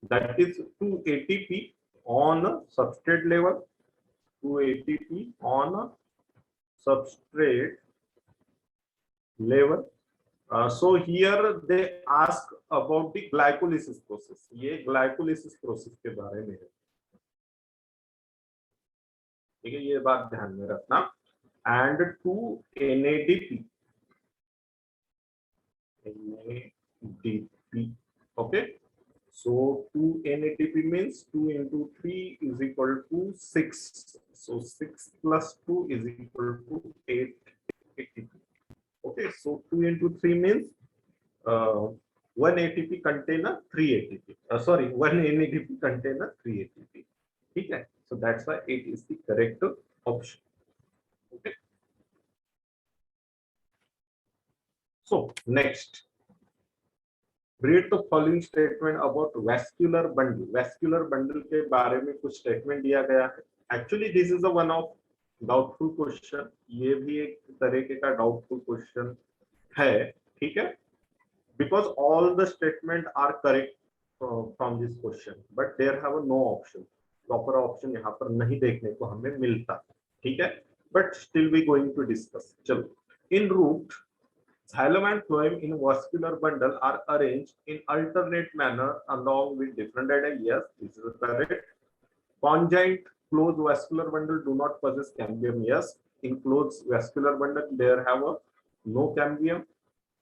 [SPEAKER 1] That is 2 ATP on a substrate level. 2 ATP on a substrate level. So here they ask about the glycolysis process. ये glycolysis process के बारे में है. ठीक है, ये बात ध्यान में रखना. And 2 NADP. Okay, so 2 NADP means 2 into 3 is equal to 6. So 6 plus 2 is equal to 8 ATP. Okay, so 2 into 3 means 1 ATP contain a 3 ATP. Sorry, 1 NADP contain a 3 ATP. Okay, so that's why it is the correct option. Okay. So next, read the following statement about vascular bundle. Vascular bundle के बारे में कुछ statement दिया गया है. Actually, this is the one of doubtful question. ये भी एक तरीके का doubtful question है. ठीक है, because all the statement are correct from this question, but there have no option. Proper option यहाँ पर नहीं देखने को हमें मिलता. ठीक है, but still we going to discuss. चलो, in root, xylem and phloem in vascular bundle are arranged in alternate manner along with different data. Yes, this is correct. Conjoint closed vascular bundle do not possess cambium. Yes, in closed vascular bundle there have a no cambium.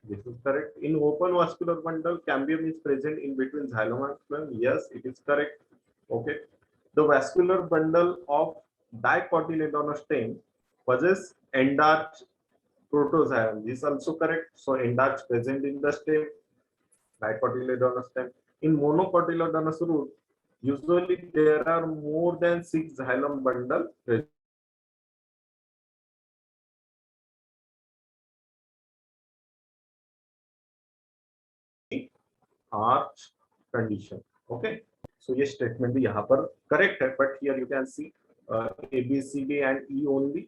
[SPEAKER 1] This is correct. In open vascular bundle, cambium is present in between xylem and phloem. Yes, it is correct. Okay. The vascular bundle of dicotyledonostem possess endarch protoxylem. This is also correct. So endarch present in the stem, dicotyledonostem. In monocotyledonous root, usually there are more than 6 xylem bundle present. Arch condition. Okay, so ये statement भी यहाँ पर correct है, but here you can see A, B, C, D and E only.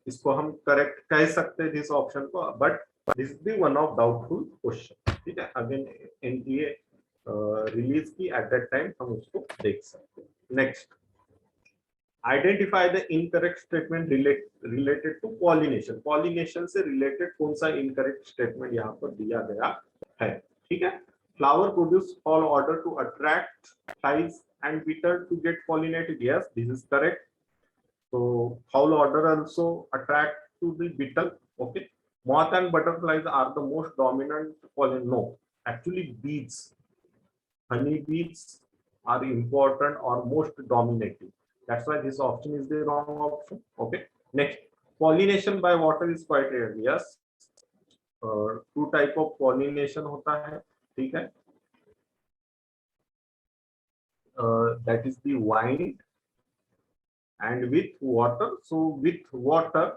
[SPEAKER 1] इसको हम correct कह सकते हैं this option को, but this is the one of doubtful question. ठीक है, again NTA release की at that time हम उसको देख सकते हैं. Next, identify the incorrect statement related to pollination. Pollination से related कौन सा incorrect statement यहाँ पर दिया गया है. ठीक है, flower produce fall order to attract flies and beetle to get pollinated. Yes, this is correct. So fowl order also attract to the beetle. Okay, moth and butterflies are the most dominant pollen. No, actually bees, honey bees are important or most dominating. That's why this option is the wrong option. Okay. Next, pollination by water is quite rare. Yes. Two type of pollination होता है. ठीक है. That is the wind and with water. So with water,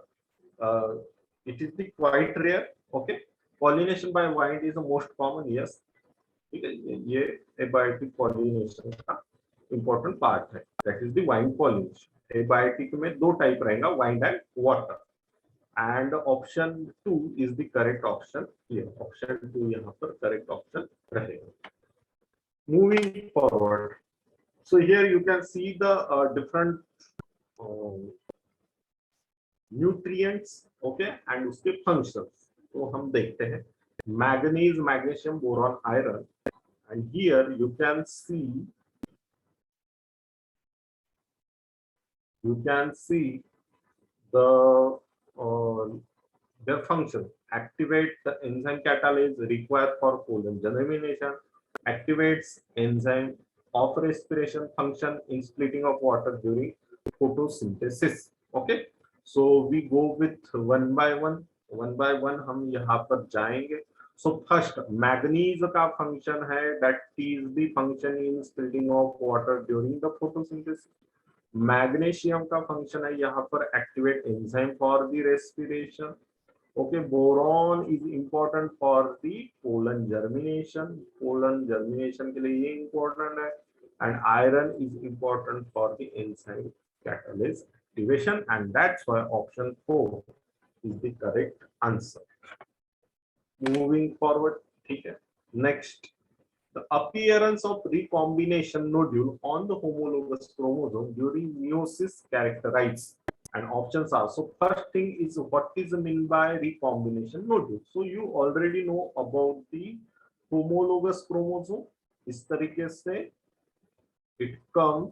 [SPEAKER 1] uh, it is the quite rare. Okay. Pollination by wind is the most common. Yes. ठीक है. ये abiotic pollination का important part है. That is the wind pollination. Abiotic में दो type रहेगा, wind and water. And option 2 is the correct option here. Option 2 यहाँ पर correct option रहेगा. Moving forward, so here you can see the different nutrients, okay, and उसके functions. तो हम देखते हैं manganese, magnesium, boron, iron, and here you can see the their function. Activate the enzyme catalase required for pollen germination, activates enzyme of respiration function in splitting of water during photosynthesis. Okay, so we go with one by one हम यहाँ पर जाएंगे. So first, manganese का function है, that is the function in splitting of water during the photosynthesis. Magnesium का function है यहाँ पर activate enzyme for the respiration. Okay, boron is important for the pollen germination के लिए ये इंपॉर्टेंट है. And iron is important for the enzyme catalyst activation, and that's why option 4 is the correct answer. Moving forward. ठीक है. Next, the appearance of recombination nodule on the homologous chromosome during meiosis characterized, and options are, so first thing is what is meant by recombination nodule. So you already know about the homologous chromosome. इस तरीके से it comes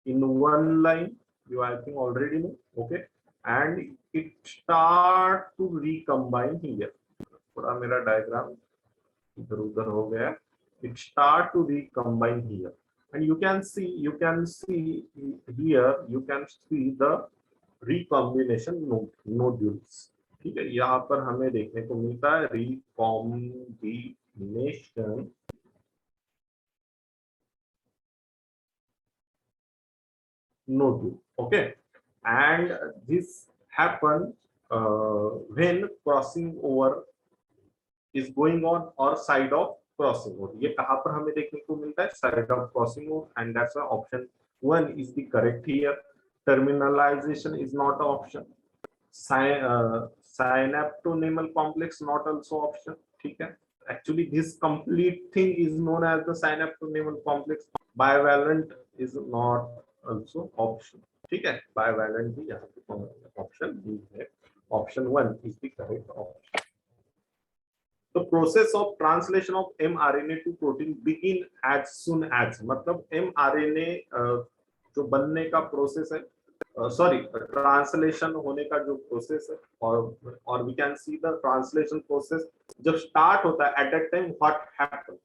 [SPEAKER 1] in one line, you I think already know. Okay, and it start to recombine here. थोड़ा मेरा diagram इधर उधर हो गया. It start to recombine here, and you can see here, you can see the recombination nodules. ठीक है, यहाँ पर हमें देखने को मिलता है recombination nodule. Okay, and this happen when crossing over is going on or side of crossing over. ये कहाँ पर हमें देखने को मिलता है? Side of crossing over, and that's why option 1 is the correct here. Terminalization is not an option. Synaptonemal complex not also option. ठीक है. Actually this complete thing is known as the synaptonemal complex. Bivalent is not also option. ठीक है. Bivalent भी यहाँ पे option B है. Option 1 is the correct option. The process of translation of mRNA to protein begin as soon as, मतलब mRNA जो बनने का प्रोसेस है, सॉरी ट्रांसलेशन होने का जो प्रोसेस है, और we can see the translation process जब स्टार्ट होता है, at that time what happen,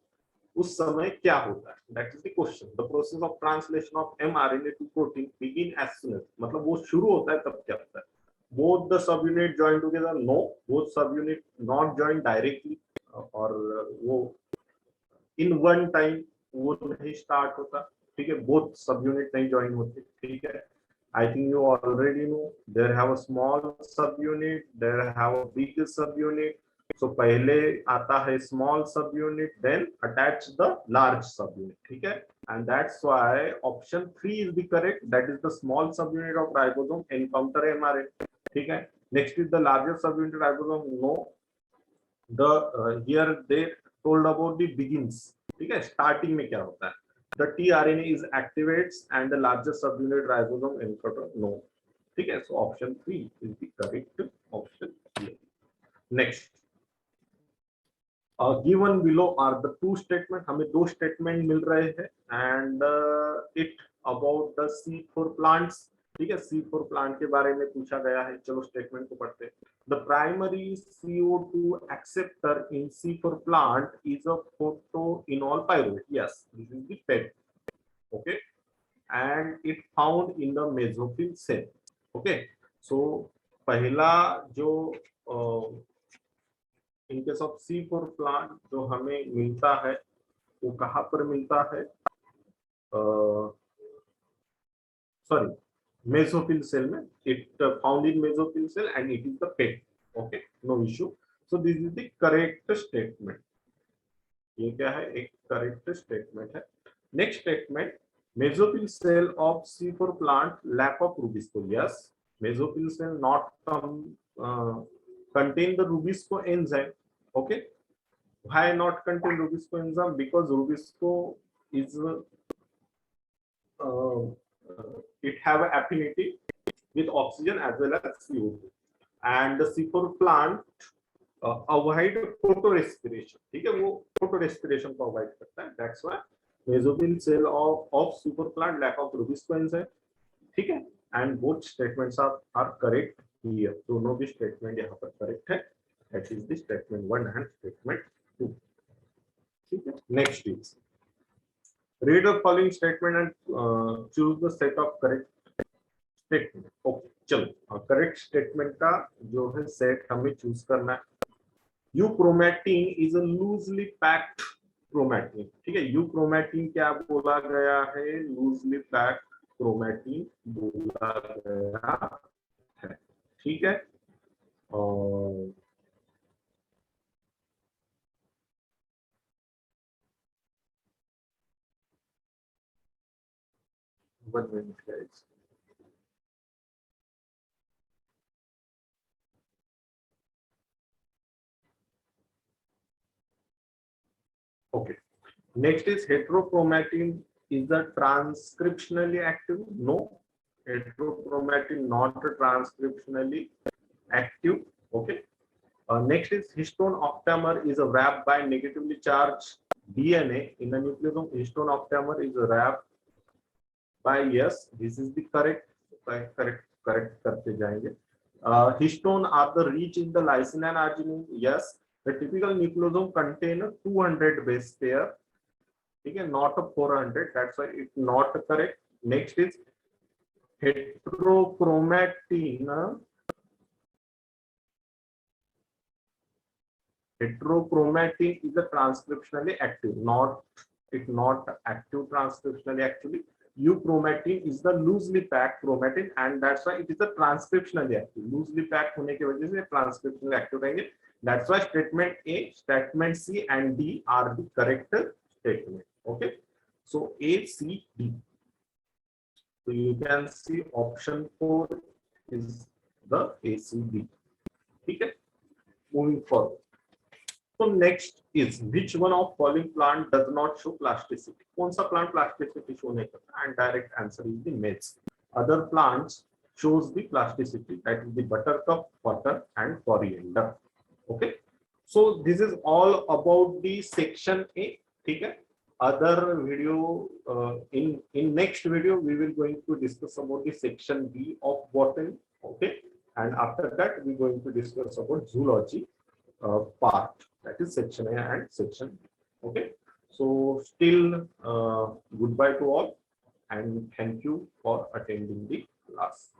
[SPEAKER 1] उस समय क्या होता है, that is the question. The process of translation of mRNA to protein begin as soon as, मतलब वो शुरू होता है तब क्या होता है? Both the subunit join together? No, both subunit not join directly, और वो in one time वो नहीं start होता. ठीक है, both subunit नहीं join होते. ठीक है, I think you already know there have a small subunit, there have a big subunit. So पहले आता है small subunit, then attach the large subunit. ठीक है, and that's why option 3 is the correct. That is the small subunit of ribosome encounter mRNA. ठीक है. Next is the larger subunit ribosome. No, the here they told about the begins. ठीक है, starting में क्या होता है? The tRNA is activates and the larger subunit ribosome encounter. No. ठीक है, so option 3 is the correct option here. Next, given below are the two statement. हमें दो statement मिल रहे हैं, and it about the C4 plants. ठीक है, C4 plant के बारे में पूछा गया है. चलो स्टेटमेंट को पढ़ते हैं. The primary CO2 acceptor in C4 plant is a phosphoenol pyruvate. Yes, this is the PEP. Okay, and it found in the mesophyll cell. Okay, so पहला जो in case of C4 plant जो हमें मिलता है वो कहाँ पर मिलता है, सॉरी mesophyll cell में, it found in mesophyll cell and it is the pet. Okay, no issue. So this is the correct statement. ये क्या है, एक करेक्ट स्टेटमेंट है. Next statement, mesophyll cell of C4 plant lack of rubisco. Yes, mesophyll cell not contain the rubisco enzyme. Okay, why not contain rubisco enzyme? Because rubisco is it have affinity with oxygen as well as CO2, and the C4 plant avoid photo respiration. ठीक है, वो photo respiration को avoid करता है. That's why mesophyll cell of super plant lack of rubisco enzyme. ठीक है, and both statements are correct here. दोनों भी स्टेटमेंट यहाँ पर करेक्ट है. That is the statement 1 and statement 2. ठीक है, next is read the following statement and choose the set of correct statement. Okay, चलो करेक्ट स्टेटमेंट का जो है सेट हमें चूज करना है. Euchromatin is a loosely packed chromatin. ठीक है, यूक्रोमैटिन क्या बोला गया है, लूजली पैक्ड क्रोमैटिन बोला गया है. ठीक है, और one minute guys. Okay, next is heterochromatin is the transcriptionally active. No, heterochromatin not transcriptionally active. Okay, next is histone octamer is wrapped by negatively charged DNA in the nucleosome. Histone octamer is wrapped by, yes, this is the correct करते जाएंगे. Histone are the rich in the lysine and arginine. Yes, the typical nucleosome contain 200 base pair. Okay, not a 400. That's why it's not correct. Next is heterochromatin. Heterochromatin is a transcriptionally active, not active transcriptionally actually. Euchromatin is the loosely packed chromatin and that's why it is a transcriptionally active. Loosely packed होने की वजह से transcriptionally active रहेंगे. That's why statement A, statement C and D are the correct statement. Okay, so A, C, D. So you can see option 4 is the A, C, D. ठीक है, moving forward. So next is which one of following plant does not show plasticity? कौन सा plant plasticity show नहीं करता? And direct answer is the maize. Other plants shows the plasticity, that is the buttercup, butter, and coriander. Okay. So this is all about the section A. ठीक है. Other video in next video we will going to discuss about the section B of botany. Okay. And after that we going to discuss about zoology part. That is section A and section B. Okay, so still goodbye to all and thank you for attending the class.